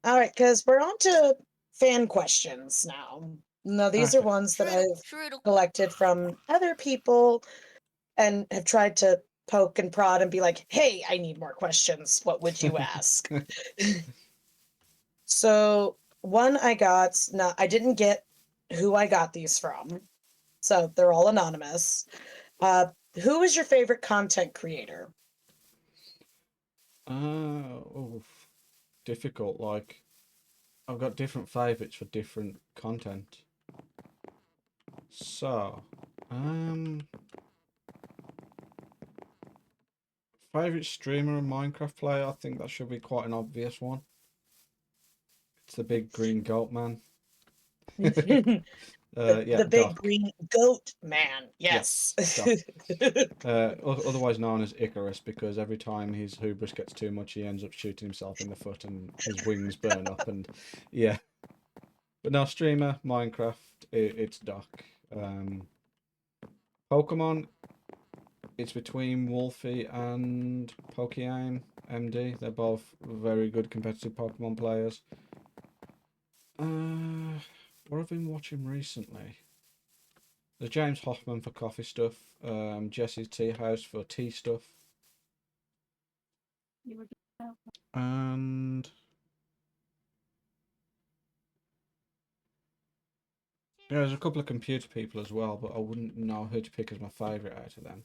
All right, because we're on to fan questions now. Now, these are Okay. ones that I've Schroodle. collected from other people and have tried to poke and prod and be like, hey, I need more questions. What would you ask? So, one I got, now I didn't get who I got these from, so they're all anonymous. Who is your favorite content creator? Oh, difficult. Like, I've got different favorites for different content. So, favorite streamer and Minecraft player. I think that should be quite an obvious one. It's the big green goat man. Yeah, The big Doc. green goat man. Yes, Yes. Doc. Otherwise known as Icarus, because every time his hubris gets too much, he ends up shooting himself in the foot and his wings burn up. And yeah, but now streamer Minecraft, it's Doc. Pokemon, it's between Wolfie and Pokeaim MD. They're both very good competitive Pokemon players. What have I been watching recently? There's James Hoffman for coffee stuff. Jesse's Tea House for tea stuff. And yeah, there's a couple of computer people as well, but I wouldn't know who to pick as my favourite out of them.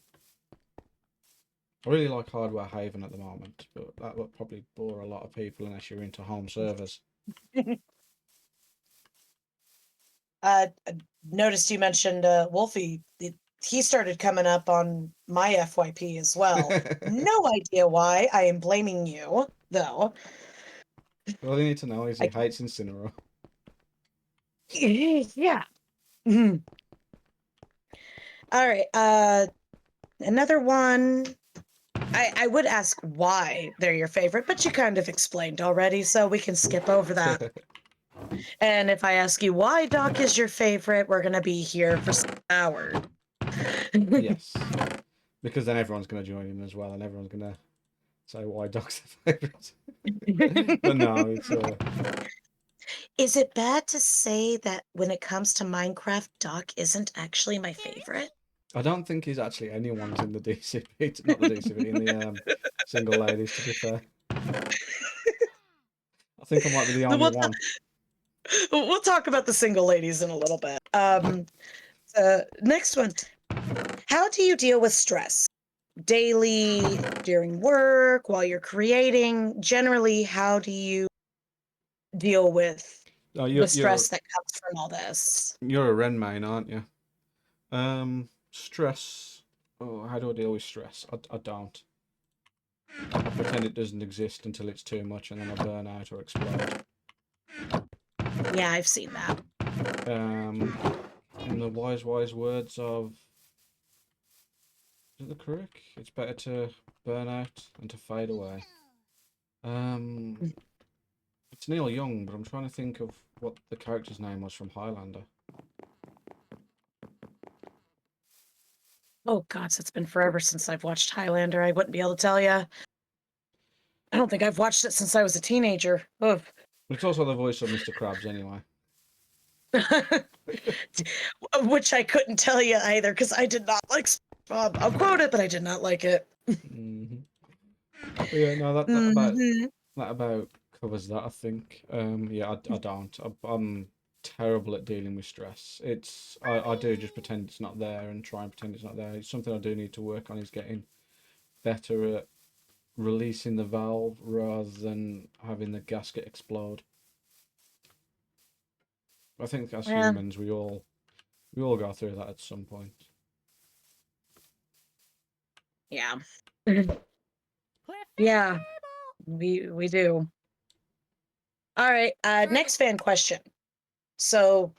I really like Hardware Haven at the moment, but that would probably bore a lot of people unless you're into home servers. Noticed you mentioned Wolfie. He started coming up on my FYP as well. No idea why. I am blaming you, though. All you need to know is he I, hates Incineroar. yeah. Mhm. All right. Another one. I would ask why they're your favorite, but you kind of explained already, so we can skip over that. And if I ask you why Doc is your favorite, we're gonna be here for 6 hours. Yes, because then everyone's going to join in as well, and everyone's going to say why Doc's their favourite. But no, it's Is it bad to say that when it comes to Minecraft, Doc isn't actually my favorite? I don't think he's actually anyone's in the DCP, not the DCP, in the single ladies. To be fair, I think I might be the only We'll, one. we'll talk about the single ladies in a little bit. Next one. How do you deal with stress? Daily, during work, while you're creating? Generally, how do you deal with Oh, the stress that comes from all this? you're a Ren main, aren't you? Stress. Oh, how do I deal with stress? I don't. I pretend it doesn't exist until it's too much, and then I burn out or explode. Yeah, I've seen that. In the wise words of, is it the Crook? It's better to burn out than to fade away. It's Neil Young, but I'm trying to think of what the character's name was from Highlander. Oh, God, so it's been forever since I've watched Highlander. I wouldn't be able to tell you. I don't think I've watched it since I was a teenager. Ugh. It's also the voice of Mr. Krabs, anyway. Which I couldn't tell you either because I did not like SpongeBob. I'll quote it, but I did not like it. Mm-hmm. But yeah, no, that about covers that, I think. Yeah, I don't. I'm terrible at dealing with stress. I do just pretend it's not there and try and pretend it's not there. It's something I do need to work on, is getting better at releasing the valve rather than having the gasket explode. I think as Yeah. humans, we all go through that at some point. Yeah. Yeah, we do. All right, next fan question. So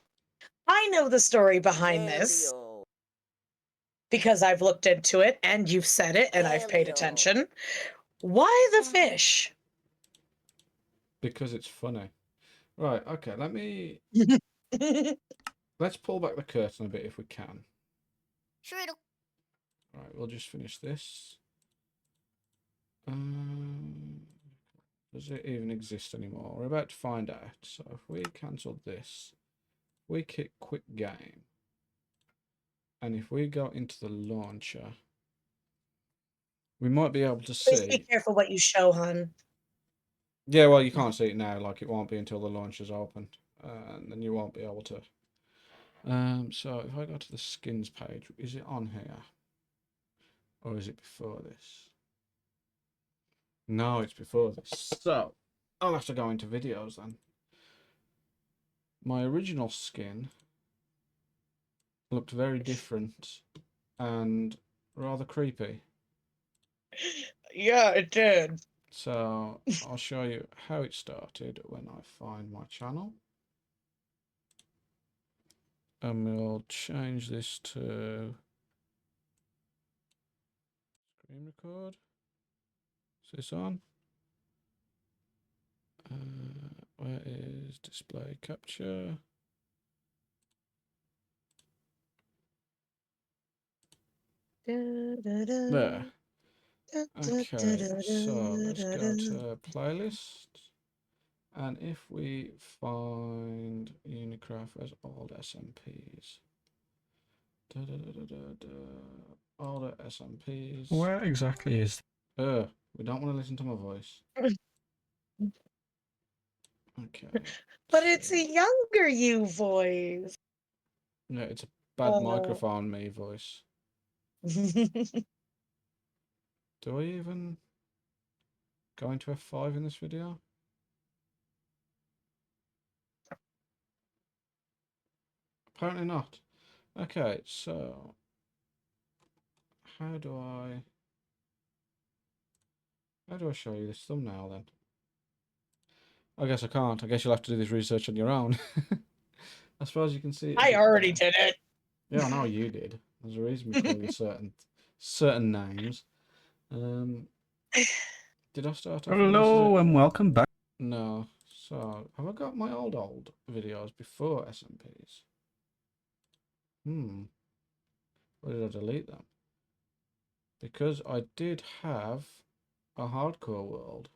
I know the story behind this because I've looked into it and you've said it and I've paid attention. Why the fish? Because it's funny. Right, okay, let me Let's pull back the curtain a bit if we can. Sure it'll. Right, we'll just finish this. Does it even exist anymore? We're about to find out. So if we cancel this, we click quick game, and if we go into the launcher, we might be able to Please be see. careful what you show, hun. Yeah, well, you can't see it now. Like, it won't be until the launcher's opened, and then you won't be able to. So if I go to the skins page, is it on here, or is it before this? No, it's before this. So I'll have to go into videos then. My original skin looked very different and rather creepy. Yeah, it did. So I'll show you how it started when I find my channel. And we'll change this to screen record. Is this on? Where is display capture? There. Okay, so let's go to playlist. And if we find Unicraft as old SMPs. Older SMPs. Where exactly is... we don't want to listen to my voice. Okay. But So, it's a younger you voice. yeah, it's a bad microphone me voice. Do I even go into F5 in this video? Apparently not. Okay, so how do I show you this thumbnail then? I guess I can't. I guess you'll have to do this research on your own. I suppose you can see it a I bit already there. did it. Yeah, I know you did. There's a reason we call you certain names. Did I start off? Hello and welcome back. No. So have I got my old videos before SMPs? Or did I delete them? Because I did have a hardcore world.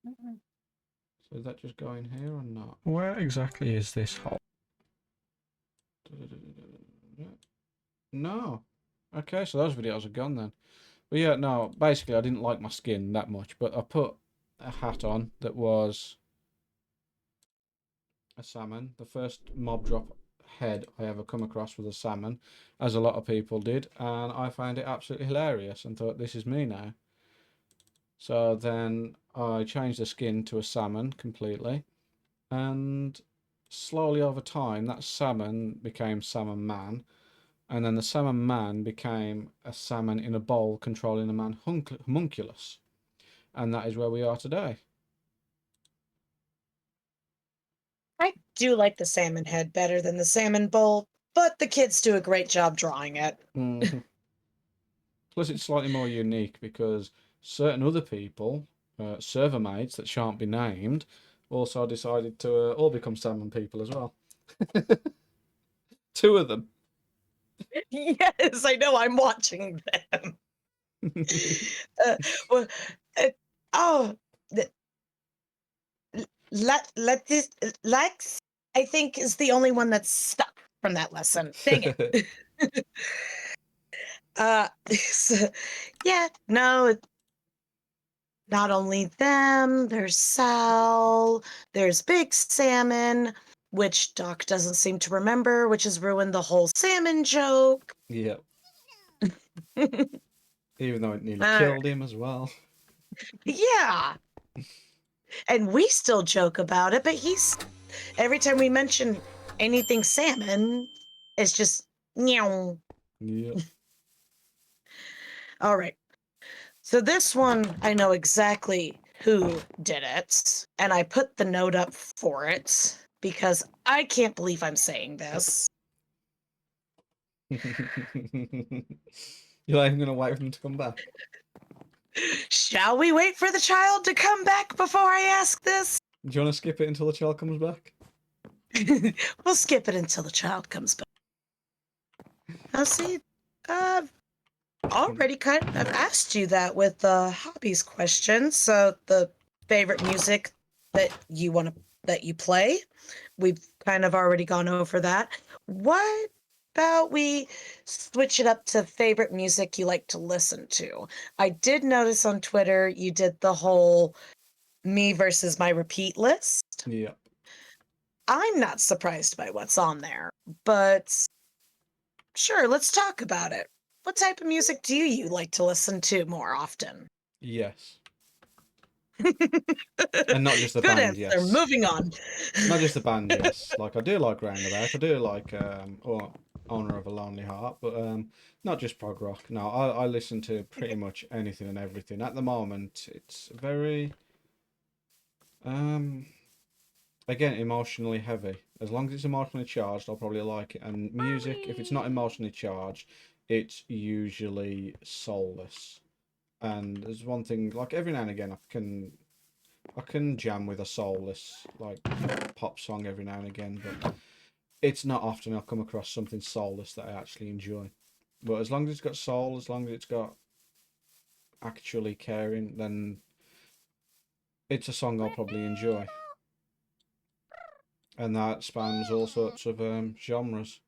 So is that just going here or not? Where exactly is this hole? No. Okay, so those videos are gone then. But yeah, no, basically I didn't like my skin that much, but I put a hat on that was a salmon. The first mob drop head I ever come across was a salmon, as a lot of people did, and I found it absolutely hilarious and thought, this is me now. So then I changed the skin to a salmon completely, and slowly over time that salmon became Salmon Man, and then the Salmon Man became a salmon in a bowl controlling a man homunculus, and that is where we are today. I do like the salmon head better than the salmon bowl, but the kids do a great job drawing it. Plus it's slightly more unique because certain other people, server mates that shan't be named, also decided to all become salmon people as well. Two of them. Yes, I know. I'm watching them. Well, oh, let this Lex, I think, is the only one that's stuck from that lesson. Dang it. So, yeah, no, not only them, there's Sal, there's Big Salmon, which Doc doesn't seem to remember, which has ruined the whole salmon joke. Yeah. Even though it nearly killed him as well. Yeah. And we still joke about it, but every time we mention anything salmon, it's just meow. Yeah. All right. So this one, I know exactly who did it, and I put the note up for it because I can't believe I'm saying this. You're not even going to wait for them to come back? Shall we wait for the child to come back before I ask this? Do you want to skip it until the child comes back? We'll skip it until the child comes back. Now, see, I've already kind of asked you that with the hobbies question. So the favorite music that you play, we've kind of already gone over that. What about we switch it up to favorite music you like to listen to? I did notice on Twitter you did the whole me versus my repeat list. Yeah. I'm not surprised by what's on there, but sure, let's talk about it. What type of music do you like to listen to more often? Yes. And not just the Good band, answer. yes. Moving on. Not just the band, yes. Like I do like Roundabout. I do like or Honor of a Lonely Heart, but not just prog rock. No, I listen to pretty much anything and everything. At the moment, it's very um again emotionally heavy. As long as it's emotionally charged, I'll probably like it. And music, if it's not emotionally charged, it's usually soulless. And there's one thing, like every now and again, I can jam with a soulless like pop song every now and again, but it's not often I'll come across something soulless that I actually enjoy. But as long as it's got soul, as long as it's got actually caring, then it's a song I'll probably enjoy. And that spans all sorts of genres.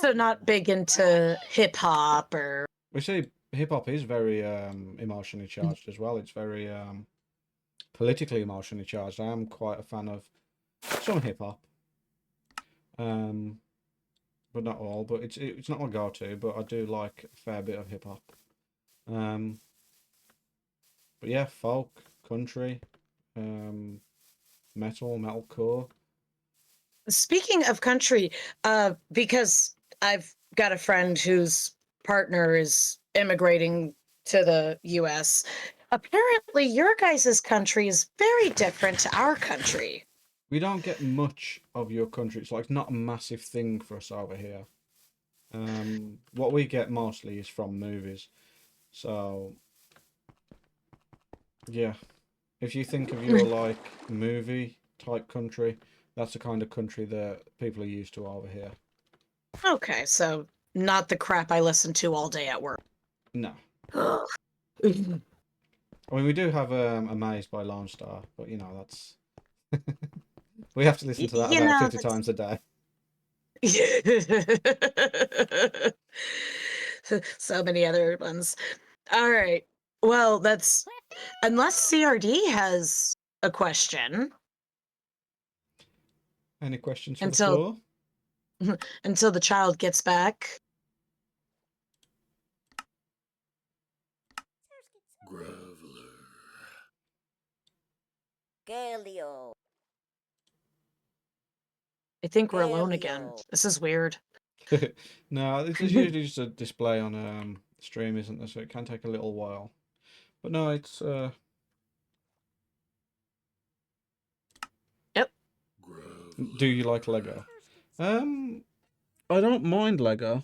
So not big into hip hop or We see hip hop is very emotionally charged as well. It's very politically emotionally charged. I am quite a fan of some hip hop, um, but not all. But it's not my go-to. But I do like a fair bit of hip hop. Um, but yeah, folk, country, um, metalcore. speaking of country, because I've got a friend whose partner is immigrating to the US. Apparently your guys' country is very different to our country. We don't get much of your country. It's like not a massive thing for us over here. What we get mostly is from movies. So yeah, if you think of your like movie type country, that's the kind of country that people are used to over here. Okay, so not the crap I listen to all day at work. No, Ugh. I mean we do have Amazed by Lone Star, but you know that's we have to listen to that You about know, 50 times a day. so many other ones. All right. Well, that's unless CRD has a question Any questions for the until floor? until the child gets back. Galio. I think we're alone again. Galio. This is weird. No, this is usually just a display on stream, isn't there? So it can take a little while. But no, it's Yep. do you like Lego? Um I don't mind Lego.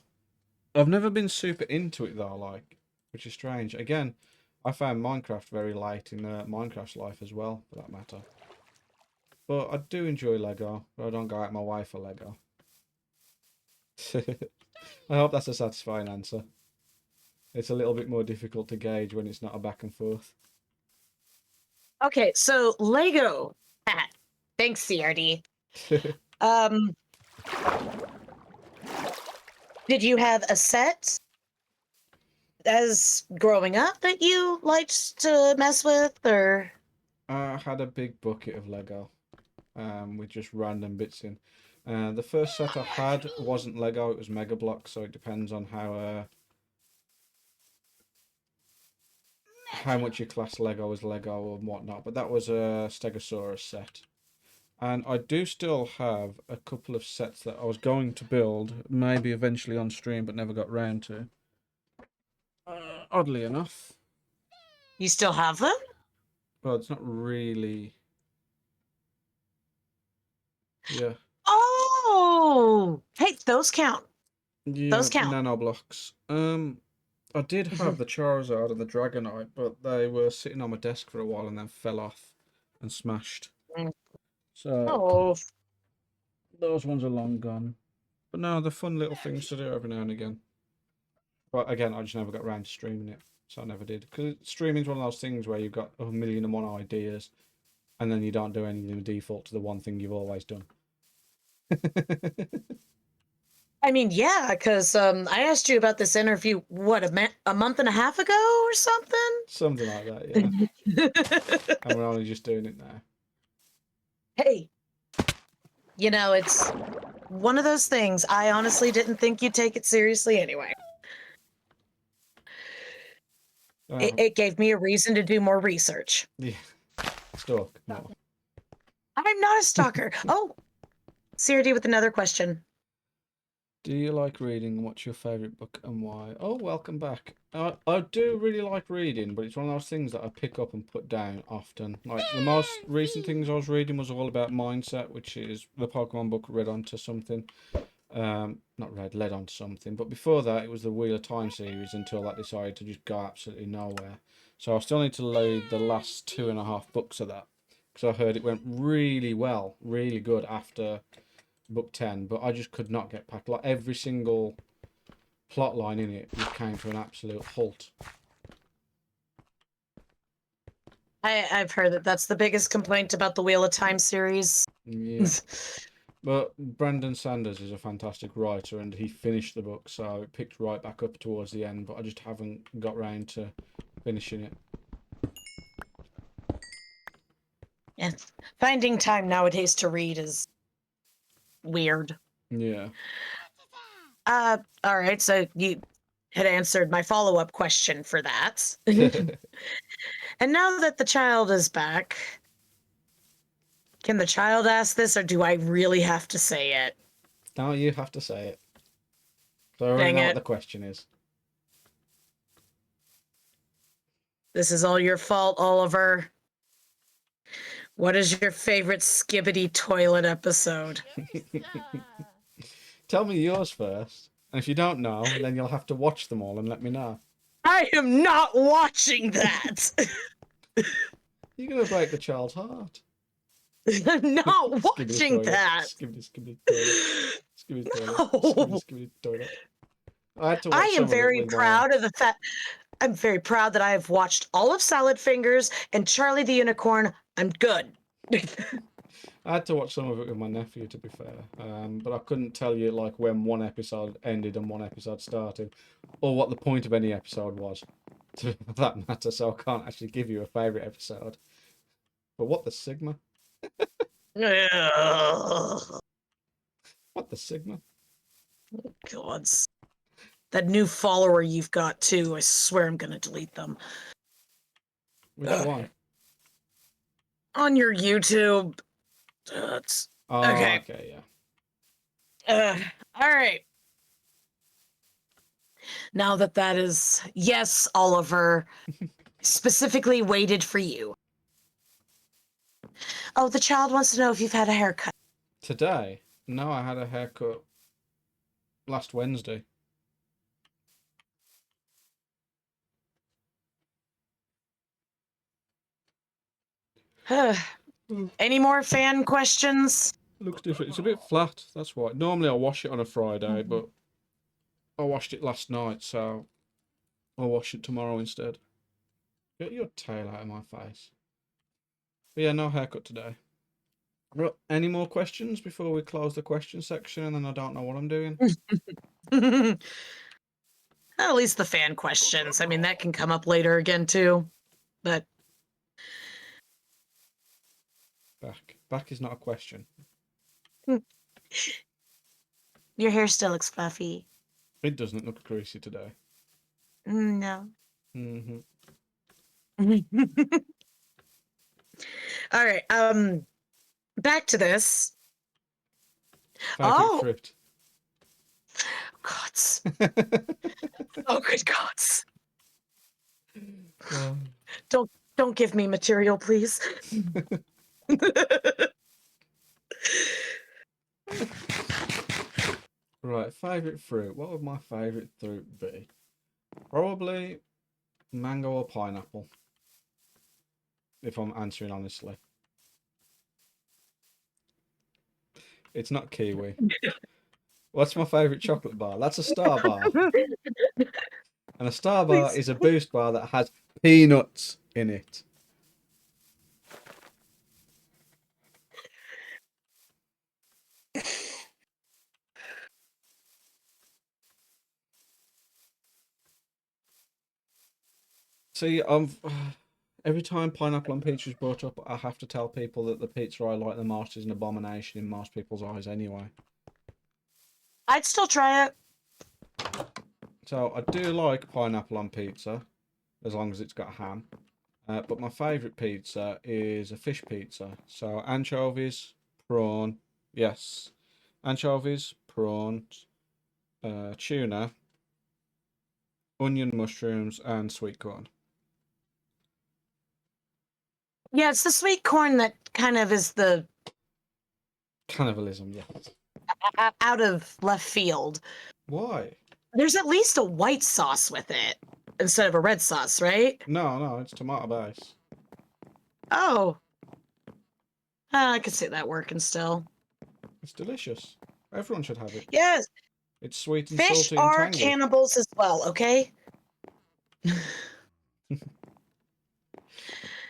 I've never been super into it though, like, which is strange. Again, I found Minecraft very late in Minecraft's life as well, for that matter. But I do enjoy Lego, but I don't go out my way for Lego. I hope that's a satisfying answer. It's a little bit more difficult to gauge when it's not a back and forth. Okay, so Lego. Thanks, CRD. Um, did you have a set as growing up that you liked to mess with, or? I had a big bucket of Lego, with just random bits in. The first set I had wasn't Lego; it was Mega Bloks. So it depends on how much you class Lego as Lego and whatnot. But that was a Stegosaurus set, and I do still have a couple of sets that I was going to build, maybe eventually on stream, but never got round to. Oddly enough, You still have them? well, it's not really. Yeah, Oh, hey, those count. yeah, Those count. nano blocks. I did have the Charizard and the Dragonite, but they were sitting on my desk for a while and then fell off and smashed. Mm. So Oh, those ones are long gone. But no, they're fun little things to do every now and again. But again, I just never got around to streaming it, so I never did. Because streaming's one of those things where you've got 1,000,001 ideas, and then you don't do anything in default to the one thing you've always done. I mean, yeah, because I asked you about this interview, what, a month and a half ago or something? Something like that, yeah. And we're only just doing it now. Hey, you know, it's one of those things. I honestly didn't think you'd take it seriously anyway. It gave me a reason to do more research. Yeah. Stalk. No. I'm not a stalker. Oh, CRD with another question. Do you like reading? What's your favourite book and why? Oh, welcome back. I do really like reading, but it's one of those things that I pick up and put down often. Like the most recent things I was reading was all about mindset, which is the Pokemon book read onto something. Not read, led onto something. But before that, it was the Wheel of Time series until that decided to just go absolutely nowhere. So I still need to load the last 2.5 books of that because I heard it went really well, really good after book 10, but I just could not get past, like, every single plot line in it just came to an absolute halt. I've heard that that's the biggest complaint about the Wheel of Time series. Yeah. But Brandon Sanders is a fantastic writer and he finished the book, so it picked right back up towards the end, but I just haven't got round to finishing it. Yeah. Finding time nowadays to read is weird. Yeah. All right, so you had answered my follow-up question for that. And now that the child is back, can the child ask this, or do I really have to say it? Now you have to say it. So I already Dang know what it. the question is. This is all your fault, Oliver. What is your favorite Skibbity toilet episode? Tell me yours first. And if you don't know, then you'll have to watch them all and let me know. I am not watching that. You're going to break the child's heart. I'm not Skibbity watching toilet. that. Skibbity, skibbity toilet. Skibbity toilet. No. Skibbity, skibbity toilet. I had to watch I am some of it very with my... proud of the fact. I'm very proud that I have watched all of Salad Fingers and Charlie the Unicorn. I'm good. I had to watch some of it with my nephew, to be fair. But I couldn't tell you, like, when one episode ended and one episode started, or what the point of any episode was, to that matter, so I can't actually give you a favourite episode. But what the Sigma? Ugh. What the Sigma? Gods. That new follower you've got, too. I swear I'm gonna delete them. Which one? On your YouTube. Oh, Okay. okay, yeah. All right. Now that is... Yes, Oliver. Specifically waited for you. Oh, the child wants to know if you've had a haircut. Today? No, I had a haircut last Wednesday. Any more fan questions? Looks different. It's a bit flat, that's why. Normally I wash it on a Friday, but I washed it last night, so I'll wash it tomorrow instead. Get your tail out of my face. But yeah, no haircut today. Right, any more questions before we close the question section and then I don't know what I'm doing? At least the fan questions. I mean, that can come up later again, too. But Back. Back is not a question. your hair still looks fluffy. It doesn't look greasy today. No. Mm-hmm. All right. Back to this. Favourite fruit. Gods. Oh, good gods. Don't give me material, please. Right, favourite fruit. What would my favourite fruit be? Probably mango or pineapple. If I'm answering honestly. It's not kiwi. What's my favourite chocolate bar? That's a Star bar. And a Star bar Please. is a Boost bar that has peanuts in it. See, every time pineapple on pizza is brought up, I have to tell people that the pizza I like the most is an abomination in most people's eyes anyway. I'd still try it. So I do like pineapple on pizza, as long as it's got ham. But my favourite pizza is a fish pizza. So anchovies, prawn, yes, anchovies, prawns, tuna, onion, mushrooms, and sweet corn. Yeah, it's the sweet corn that kind of is the Cannibalism, yes. out of left field. Why? There's at least a white sauce with it instead of a red sauce, right? No, it's tomato base. Oh. I could see that working still. It's delicious. Everyone should have it. Yes, It's sweet and fish salty and are tangy. cannibals as well, okay?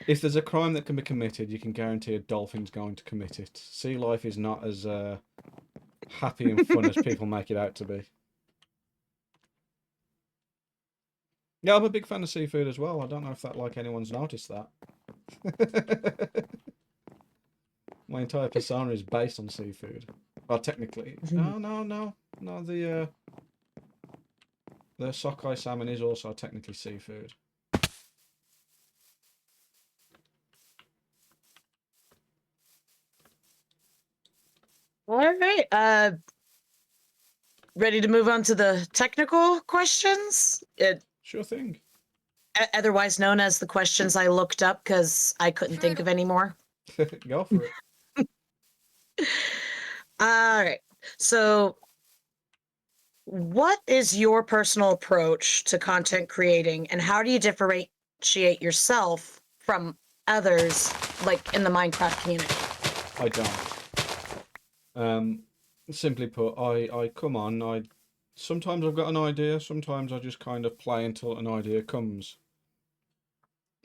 If there's a crime that can be committed, you can guarantee a dolphin's going to commit it. Sea life is not as happy and fun as people make it out to be. Yeah, I'm a big fan of seafood as well. I don't know if anyone's noticed that. My entire persona is based on seafood. Well, technically, no. The sockeye salmon is also technically seafood. All right. Ready to move on to the technical questions? Sure thing. Otherwise known as the questions I looked up because I couldn't think of any more. Go for it. All right. So, what is your personal approach to content creating, and how do you differentiate yourself from others, like in the Minecraft community? I don't. Simply put, I come on. Sometimes I've got an idea. Sometimes I just kind of play until an idea comes.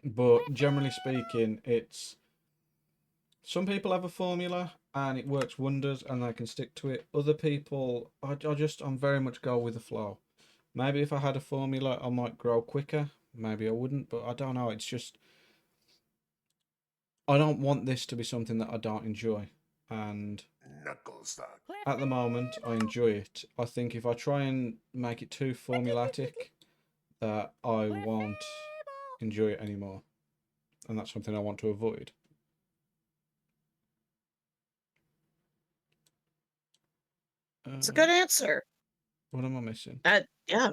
But generally speaking, it's some people have a formula and it works wonders and they can stick to it. Other people, I'm very much go with the flow. Maybe if I had a formula, I might grow quicker. Maybe I wouldn't, but I don't know. It's just, I don't want this to be something that I don't enjoy. And at the moment, I enjoy it. I think if I try and make it too formulatic, that I won't enjoy it anymore. And that's something I want to avoid. It's a good answer. What am I missing? Yeah.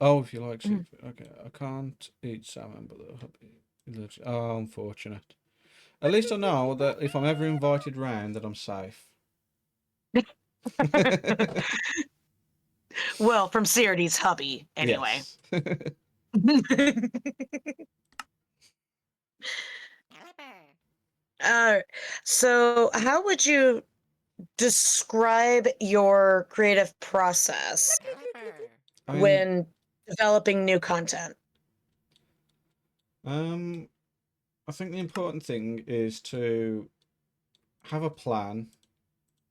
Oh, if you like seafood. Okay, I can't eat salmon, but the hubby lives. Oh, unfortunate. At least I know that if I'm ever invited round, that I'm safe. Well, from Sirity's hubby, anyway. Yes. So how would you describe your creative process when developing new content? I think the important thing is to have a plan,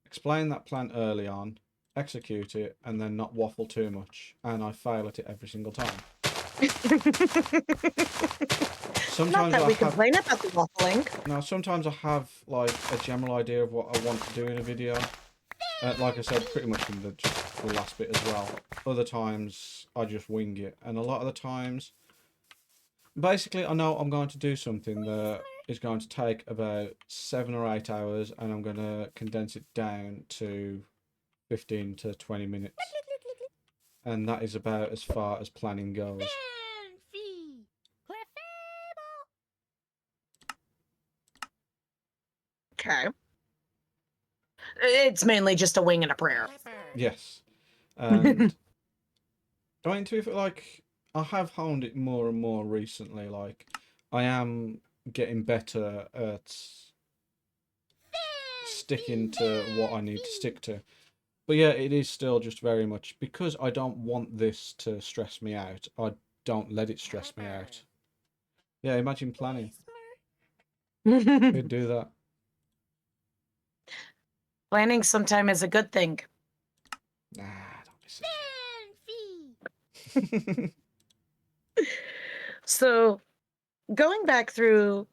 explain that plan early on, execute it, and then not waffle too much. And I fail at it every single time. Not that we complain about the waffling. Now, sometimes I have like a general idea of what I want to do in a video. Like I said, pretty much in the last bit as well. Other times I just wing it, and a lot of the times, basically, I know I'm going to do something that is going to take about 7 or 8 hours, and I'm going to condense it down to 15 to 20 minutes. And that is about as far as planning goes. Okay. It's mainly just a wing and a prayer. Yes. And I mean, I have honed it more and more recently. Like, I am getting better at sticking to what I need to stick to. But yeah, it is still just very much because I don't want this to stress me out. I don't let it stress me out. Yeah, imagine planning. Who'd do that? Planning sometime is a good thing. Nah, don't be silly. So, going back through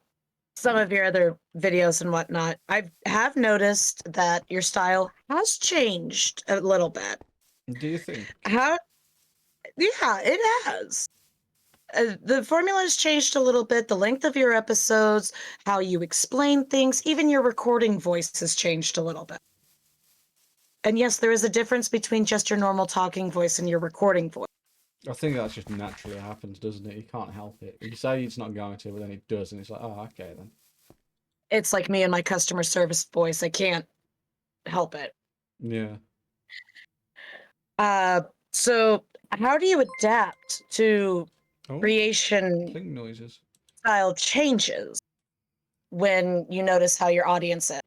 some of your other videos and whatnot, I have noticed that your style has changed a little bit. Do you think? How? Yeah, it has. The formula has changed a little bit. The length of your episodes, how you explain things, even your recording voice has changed a little bit. And yes, there is a difference between just your normal talking voice and your recording voice. I think that just naturally happens, doesn't it? You can't help it. You say it's not going to, but then it does, and it's like, oh, okay then. It's like me and my customer service voice. I can't help it. Yeah. So how do you adapt to Oh, creation cling noises. style changes when you notice how your audience is?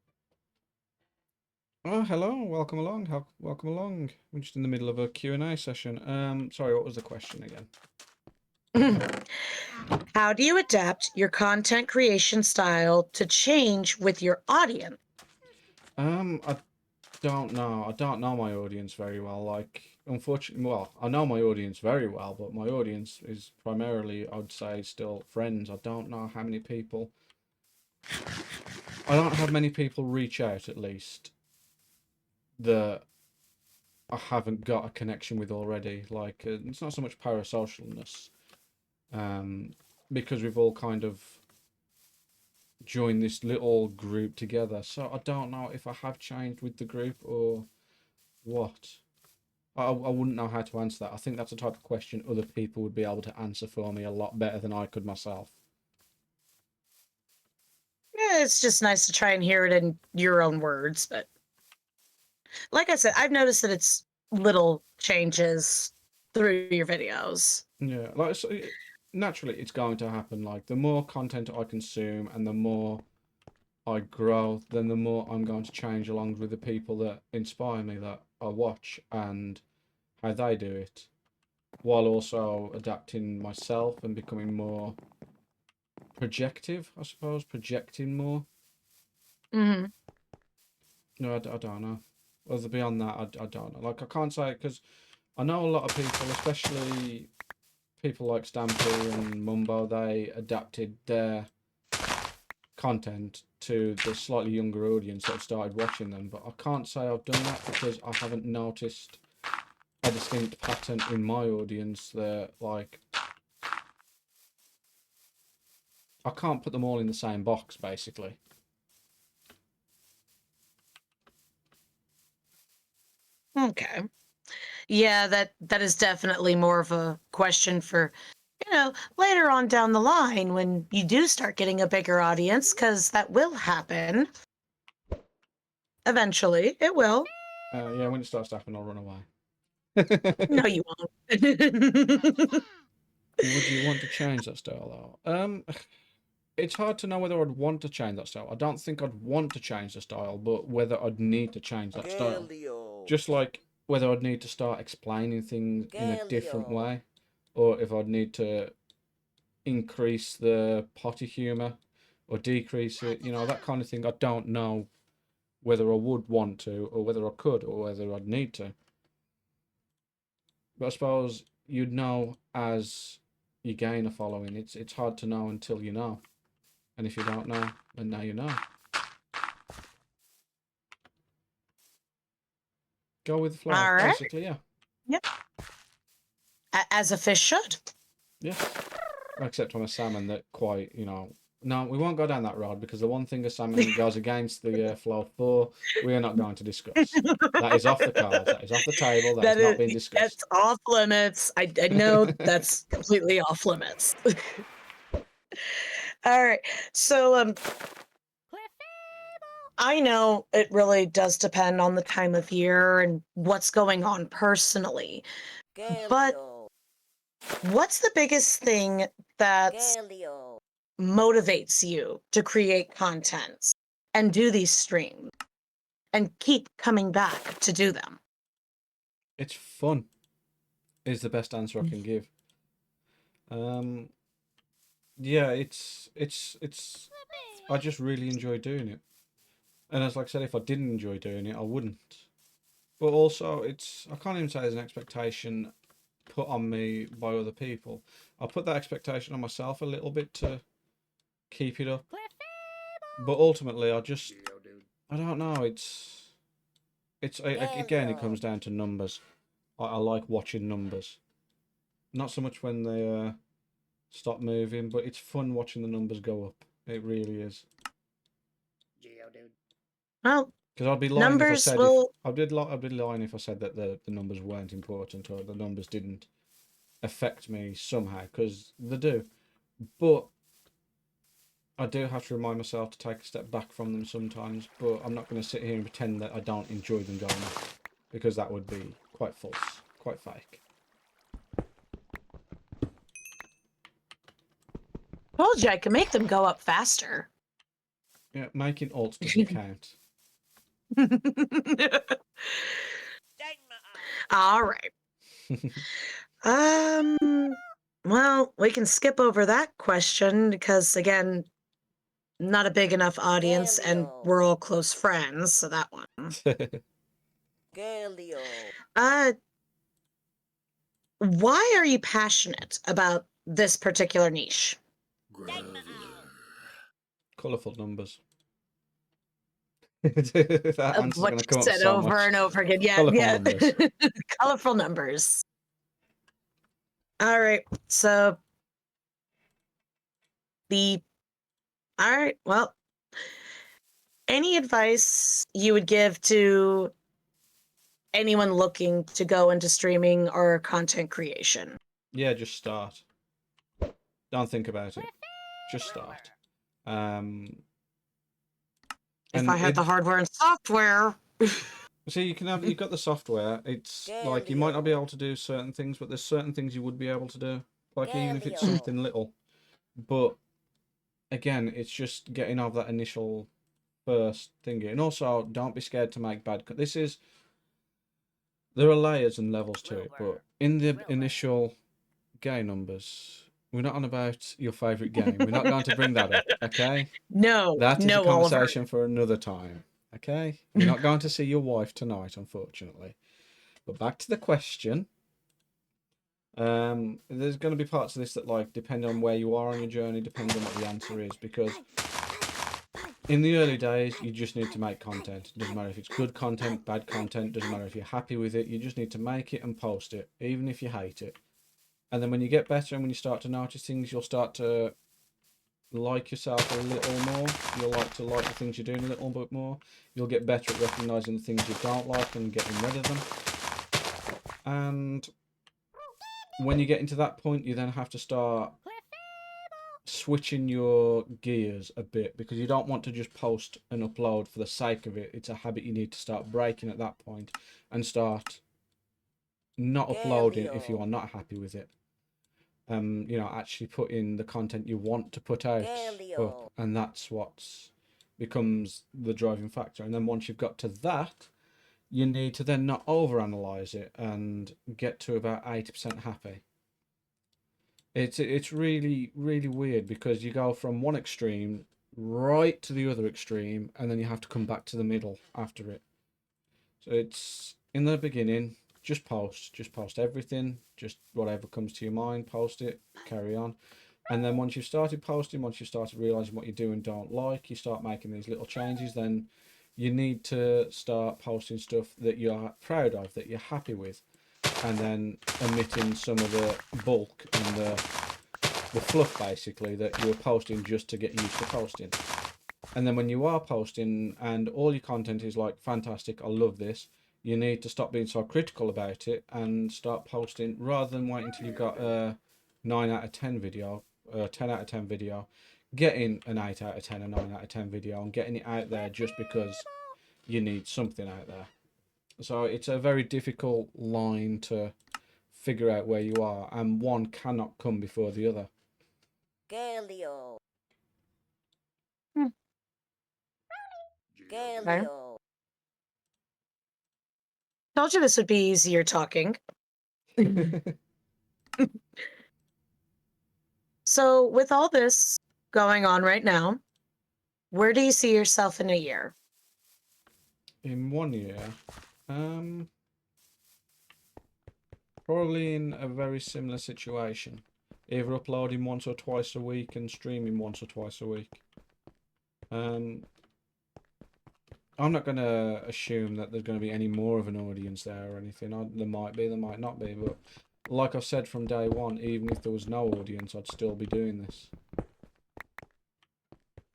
Oh, hello. Welcome along. Welcome along. We're just in the middle of a Q&A session. Sorry, what was the question again? How do you adapt your content creation style to change with your audience? I don't know. I don't know my audience very well. Like, unfortunately, well, I know my audience very well, but my audience is primarily, I'd say, still friends. I don't know how many people. I don't have many people reach out, at least, that I haven't got a connection with already. Like, it's not so much parasocialness, because we've all kind of joined this little group together. So I don't know if I have changed with the group or what. I wouldn't know how to answer that. I think that's a type of question other people would be able to answer for me a lot better than I could myself. Yeah, it's just nice to try and hear it in your own words. But like I said, I've noticed that it's little changes through your videos. Yeah, like so naturally it's going to happen. Like the more content I consume and the more I grow, then the more I'm going to change along with the people that inspire me, that I watch and how they do it, while also adapting myself and becoming more projective, I suppose, projecting more. Mm-hmm. No, I don't know. Other beyond that, I don't know. Like, I can't say, because I know a lot of people, especially people like Stampy and Mumbo, they adapted their content to the slightly younger audience that have started watching them. But I can't say I've done that because I haven't noticed a distinct pattern in my audience that, like, I can't put them all in the same box, basically. Okay. Yeah, that is definitely more of a question for, later on down the line when you do start getting a bigger audience, because that will happen. Eventually, it will. Yeah, when it starts happening, I'll run away. No, you won't. Would you want to change that style though? It's hard to know whether I'd want to change that style. I don't think I'd want to change the style, but whether I'd need to change that style. Just like whether I'd need to start explaining things in a different way, or if I'd need to increase the potty humour or decrease it, that kind of thing. I don't know whether I would want to, or whether I could, or whether I'd need to. But I suppose you'd know as you gain a following. It's hard to know until you know. And if you don't know, then now you know. Go with the flow, All right. basically, yeah. Yep. As a fish should. Yeah. Except I'm a salmon that quite, No, we won't go down that road because the one thing a salmon goes against the flow for, we are not going to discuss. That is off the cards. That is off the table. That is not being discussed. That's off limits. I know that's completely off limits. All right. So I know it really does depend on the time of year and what's going on personally. But what's the biggest thing that motivates you to create content and do these streams? and keep coming back to do them. It's fun. Is the best answer I can give. Yeah, it's. I just really enjoy doing it, and as like I said, if I didn't enjoy doing it, I wouldn't. But also, I can't even say there's an expectation put on me by other people. I put that expectation on myself a little bit to keep it up. But ultimately, I don't know. Again, it comes down to numbers. I like watching numbers. Not so much when they stop moving, but it's fun watching the numbers go up. It really is. Well, Because I'd be lying if I said I'd be lying if I said that the numbers weren't important or the numbers didn't affect me somehow, because they do. But I do have to remind myself to take a step back from them sometimes. But I'm not going to sit here and pretend that I don't enjoy them going up, because that would be quite false, quite fake. told you I could make them go up faster. Yeah, making alts doesn't count. All right. Well, we can skip over that question because again, not a big enough audience and we're all close friends, so that one. Why are you passionate about this particular niche? Colourful numbers. That answer's What going to you come up said so over much. and over again. Yeah, Colourful yeah. numbers. Colorful numbers. All right. So all right. Well, any advice you would give to anyone looking to go into streaming or content creation? Yeah, just start. Don't think about it. Just start. If I had the hardware and software. See, you've got the software. It's like you might not be able to do certain things, but there's certain things you would be able to do. Like even if it's something little. But again, it's just getting over that initial first thingy. And also, don't be scared to make bad. There are layers and levels to it, but in the initial game numbers, we're not on about your favourite game. We're not going to bring that up, okay? No, That is a no, Oliver. conversation for another time, okay? You're not going to see your wife tonight, unfortunately. But back to the question. There's going to be parts of this that, like, depend on where you are on your journey, depends on what the answer is, because in the early days, you just need to make content. It doesn't matter if it's good content, bad content, doesn't matter if you're happy with it, you just need to make it and post it, even if you hate it. And then when you get better and when you start to notice things, you'll start to like yourself a little more. You'll like to like the things you're doing a little bit more. You'll get better at recognising the things you don't like and getting rid of them. And when you get into that point, you then have to start switching your gears a bit, because you don't want to just post and upload for the sake of it. It's a habit you need to start breaking at that point and start not uploading if you are not happy with it. Actually put in the content you want to put out up, and that's what becomes the driving factor. And then once you've got to that, you need to then not overanalyze it and get to about 80% happy. It's really, really weird, because you go from one extreme right to the other extreme, and then you have to come back to the middle after it. So it's in the beginning, just post everything, just whatever comes to your mind, post it, carry on. And then once you've started posting, once you've started realizing what you do and don't like, you start making these little changes, then you need to start posting stuff that you're proud of, that you're happy with, and then omitting some of the bulk and the fluff, basically, that you were posting just to get used to posting. And then when you are posting and all your content is like, fantastic, I love this, you need to stop being so critical about it and start posting, rather than waiting until you've got a 9 out of 10 video, a 10 out of 10 video, getting an 8 out of 10, a 9 out of 10 video, and getting it out there just because you need something out there. So it's a very difficult line to figure out where you are, and one cannot come before the other. told you this would be easier talking. So, with all this going on right now, where do you see yourself in a year? In 1 year, um, probably in a very similar situation. Either uploading once or twice a week and streaming once or twice a week. I'm not going to assume that there's going to be any more of an audience there or anything. There might be, there might not be, but like I've said from day one, even if there was no audience, I'd still be doing this.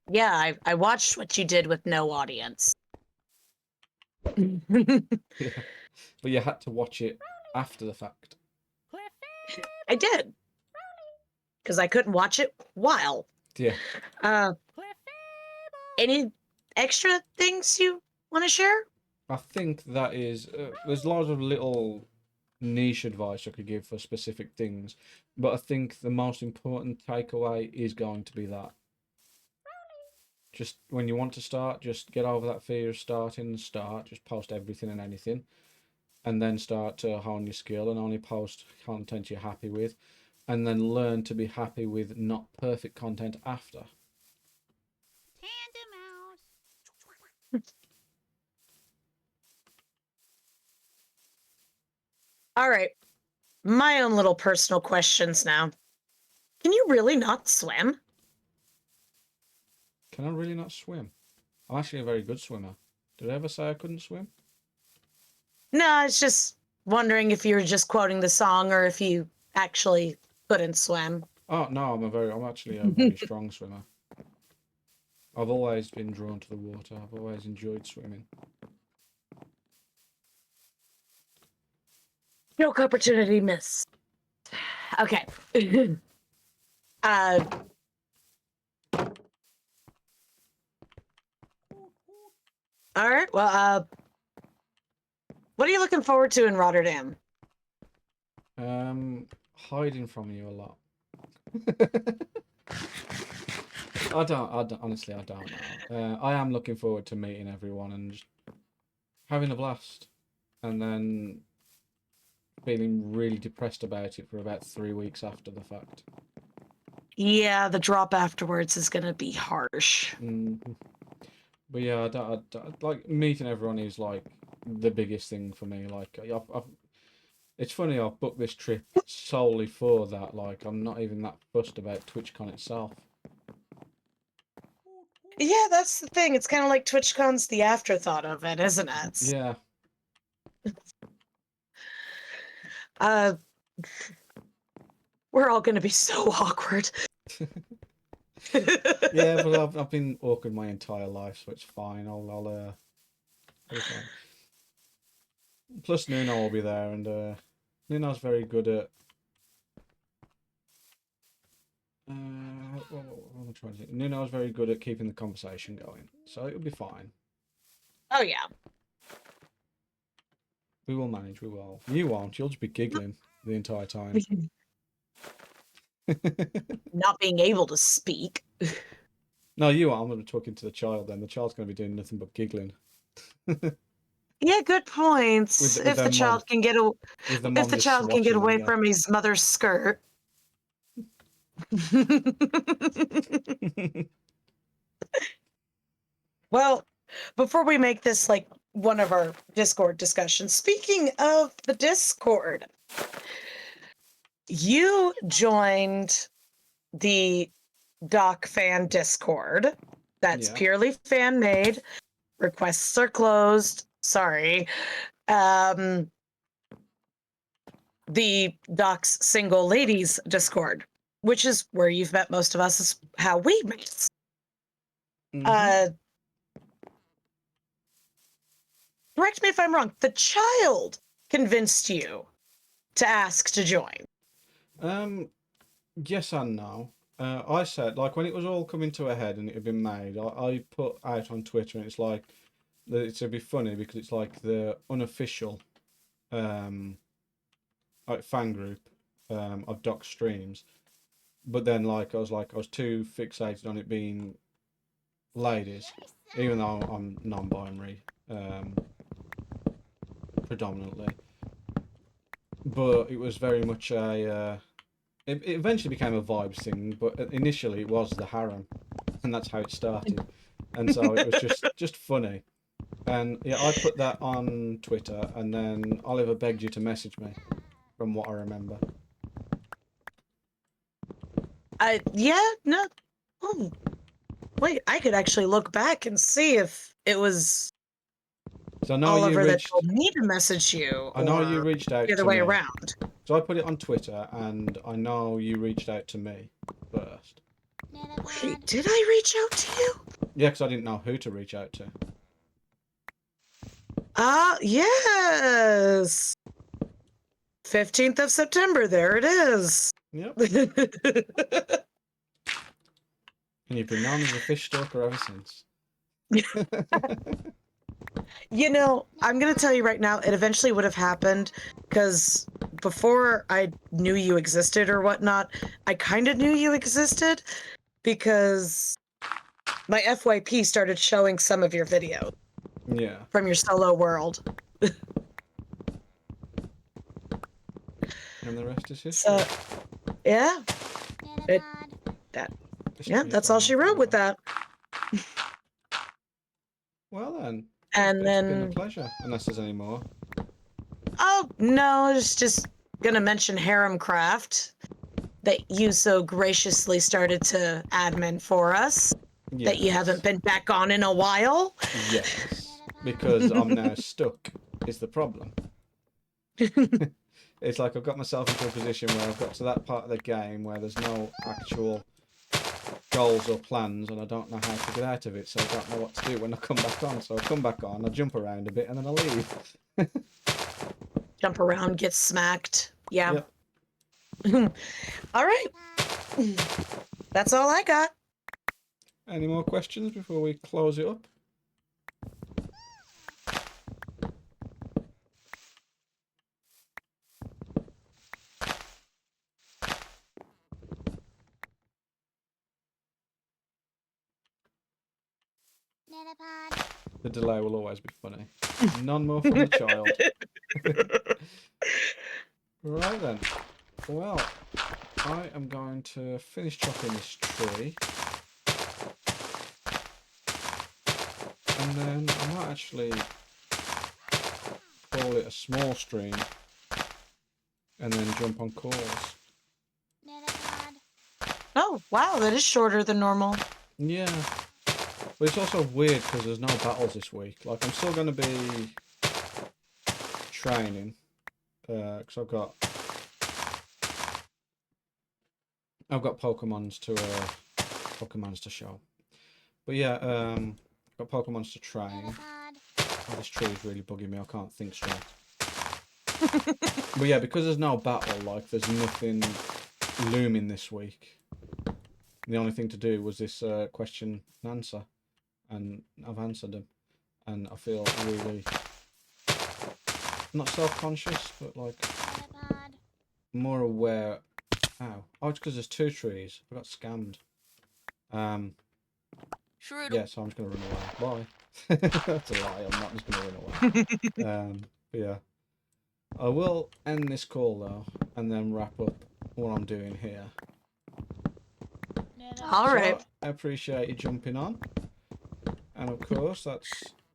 Yeah, I watched what you did with no audience. Yeah, but you had to watch it after the fact. I did. Because I couldn't watch it while. Yeah. Any extra things you want to share? I think that is, there's lots of little niche advice I could give for specific things, but I think the most important takeaway is going to be that. Just when you want to start, just get over that fear of starting and start. Just post everything and anything, and then start to hone your skill and only post content you're happy with, and then learn to be happy with not perfect content after. All right. My own little personal questions now. Can you really not swim? Can I really not swim? I'm actually a very good swimmer. Did I ever say I couldn't swim? No, I was just wondering if you were just quoting the song or if you actually couldn't swim. Oh no, I'm actually a very strong swimmer. I've always been drawn to the water. I've always enjoyed swimming. Joke opportunity missed. Okay. uh, all right. Well, what are you looking forward to in Rotterdam? Hiding from you a lot. Honestly, I don't know. I am looking forward to meeting everyone and just having a blast, and then feeling really depressed about it for about 3 weeks after the fact. Yeah, the drop afterwards is gonna be harsh. But yeah, like meeting everyone is like the biggest thing for me. Like, it's funny, I've booked this trip solely for that. Like, I'm not even that fussed about TwitchCon itself. Yeah, that's the thing. It's kind of like TwitchCon's the afterthought of it, isn't it? Yeah. We're all gonna be so awkward. Yeah, but I've been awkward my entire life, so it's fine. I'll be fine. Plus, Nuno will be there, and Nuno's very good at. What am I trying to say? Nuno's very good at keeping the conversation going, so it'll be fine. Oh yeah. We will manage. We will. You won't. You'll just be giggling the entire time. Not being able to speak. No, you are. I'm going to be talking to the child. Then the child's going to be doing nothing but giggling. Yeah, good points. With If the their child mum. can get away, With the if mum the just child can get swatting away them, from his mother's skirt. Well, before we make this like one of our Discord discussions, speaking of the Discord, you joined the Doc fan Discord. That's Yeah. purely fan made. Requests are closed. Sorry. The Doc's Single Ladies Discord, which is where you've met most of us, is how we met. Correct me if I'm wrong. The child convinced you to ask to join. Yes and no. I said, like, when it was all coming to a head and it had been made, I put out on Twitter, and it's like, it's a bit funny because it's like the unofficial, like fan group, of Doc streams. But then, like, I was too fixated on it being ladies, even though I'm non-binary. predominantly. But it was very much a... it eventually became a vibes thing, but initially it was the harem. And that's how it started. And so it was just funny. And yeah, I put that on Twitter, and then Oliver begged you to message me, from what I remember. No. Oh, wait, I could actually look back and see if it was So I know Oliver you that reached... told me to message you, I know you or reached out the other to way me. around. So I put it on Twitter, and I know you reached out to me first. Wait, did I reach out to you? Yeah, because I didn't know who to reach out to. Yes. 15th of September, there it is. Yep. And you've been known as a fish stalker ever since. You know, I'm going to tell you right now, it eventually would have happened because before I knew you existed or whatnot, I kind of knew you existed because my FYP started showing some of your videos Yeah. from your solo world. And the rest is history. So, yeah. Yeah, that's all she wrote with that. Well then. And It's then... been a pleasure, unless there's any more. Oh, no, it's just gonna mention Harem Craft that you so graciously started to admin for us. Yes. That you haven't been back on in a while. Yes. Because I'm now stuck, is the problem. It's like I've got myself into a position where I've got to that part of the game where there's no actual goals or plans, and I don't know how to get out of it, so I don't know what to do when I come back on. So I come back on, I jump around a bit, and then I leave. Jump around, get smacked. Yeah. Yep. All right. That's all I got. Any more questions before we close it up? The delay will always be funny. None more from the child. Right then. Well, I am going to finish chopping this tree. And then I might actually call it a small stream. And then jump on calls. Oh, wow, that is shorter than normal. Yeah. But it's also weird because there's no battles this week. Like, I'm still going to be training. Because I've got Pokemons to show. But yeah, I've got Pokemons to train. Oh, this tree is really bugging me. I can't think straight. But yeah, because there's no battle, like, there's nothing looming this week. The only thing to do was this question and answer. And I've answered them. And I feel really... not self-conscious, but, like, more aware... Ow. Oh, it's because there's two trees. I got scammed. Yeah, so I'm just going to run away. Bye. That's a lie. I'm not just going to run away. But yeah. I will end this call, though, and then wrap up what I'm doing here. All right. So, I appreciate you jumping on. And, of course, that's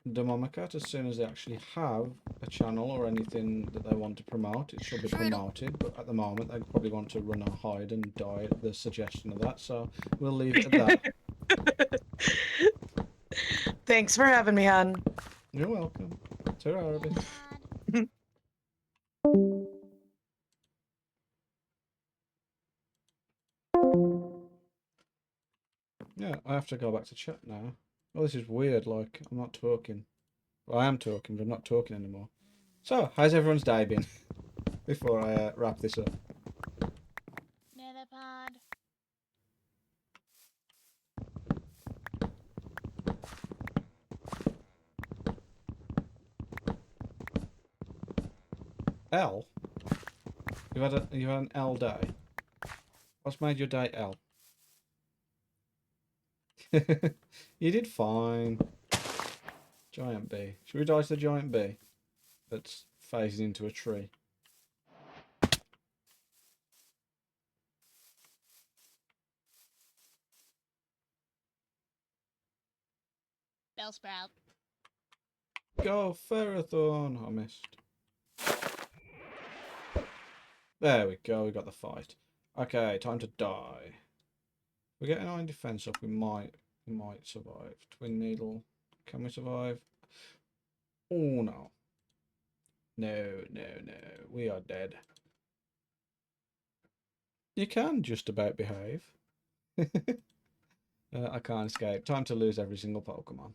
Demomicat. As soon as they actually have a channel or anything that they want to promote, it should be promoted. But at the moment, they probably want to run and hide and die at the suggestion of that. So, we'll leave it at that. Thanks for having me on. You're welcome. Ta-ra, Arabi. Yeah, I have to go back to chat now. Oh, this is weird, like, I'm not talking. Well, I am talking, but I'm not talking anymore. So, how's everyone's day been? Before I wrap this up. L? You had an L day? What's made your day L? You did fine. Giant B. Should we dice the giant B? That's phases into a tree. Bellsprout. Go, Ferrothorn! I missed. There we go, we got the fight. Okay, time to die. We're getting our defense up, we might survive. Twin needle. Can we survive? Oh no. No, no, no. We are dead. You can just about behave. I can't escape. Time to lose every single Pokemon.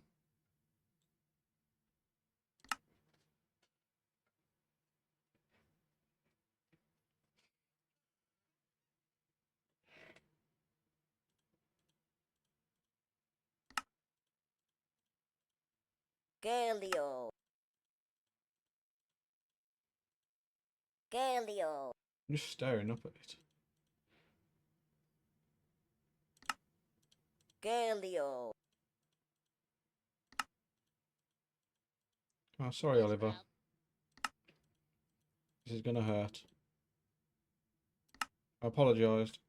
Galio. Galio. I'm just staring up at it. Galio. Oh, sorry, Oliver. This is gonna hurt. I apologised.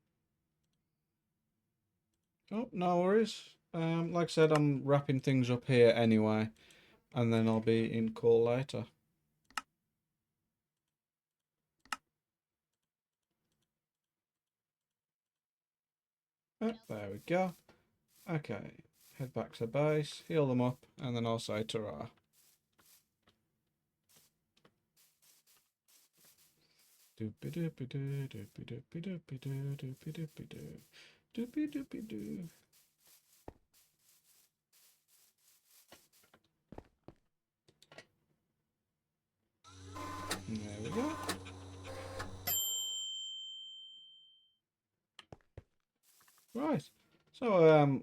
Oh, no worries. Like I said, I'm wrapping things up here anyway, and then I'll be in call later. Oh, there we go. Okay, head back to base, heal them up, and then I'll say ta-ra. Doopy-doopy-doo, doopy-doopy-doopy-doo, doopy-doopy-doo, doopy-doopy-doo. There we go. Right. So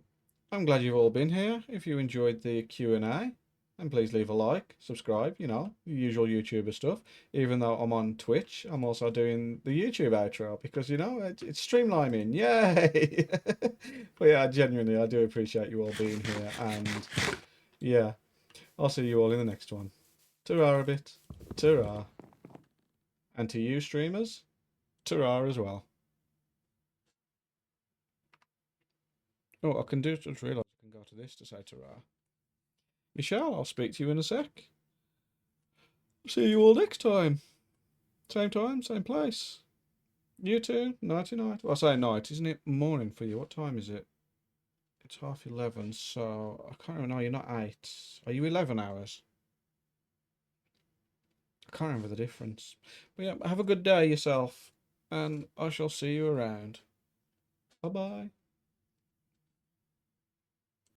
I'm glad you've all been here. If you enjoyed the Q&A, then please leave a like, subscribe, you know, the usual YouTuber stuff. Even though I'm on Twitch, I'm also doing the YouTube outro because, you know, it's streamlining. Yay! But yeah, genuinely, I do appreciate you all being here. And yeah, I'll see you all in the next one. Ta-ra a bit. Ta-ra. And to you streamers, ta-ra as well. Oh, I can do, just realise I can go to this to say ta-ra. Michelle, I'll speak to you in a sec. See you all next time. Same time, same place. You too, nighty night. Well, I say night, isn't it morning for you? What time is it? It's 11:30, so I can't remember. No, you're not 8. Are you 11 hours? I can't remember the difference. But yeah, have a good day yourself, and I shall see you around. Bye bye.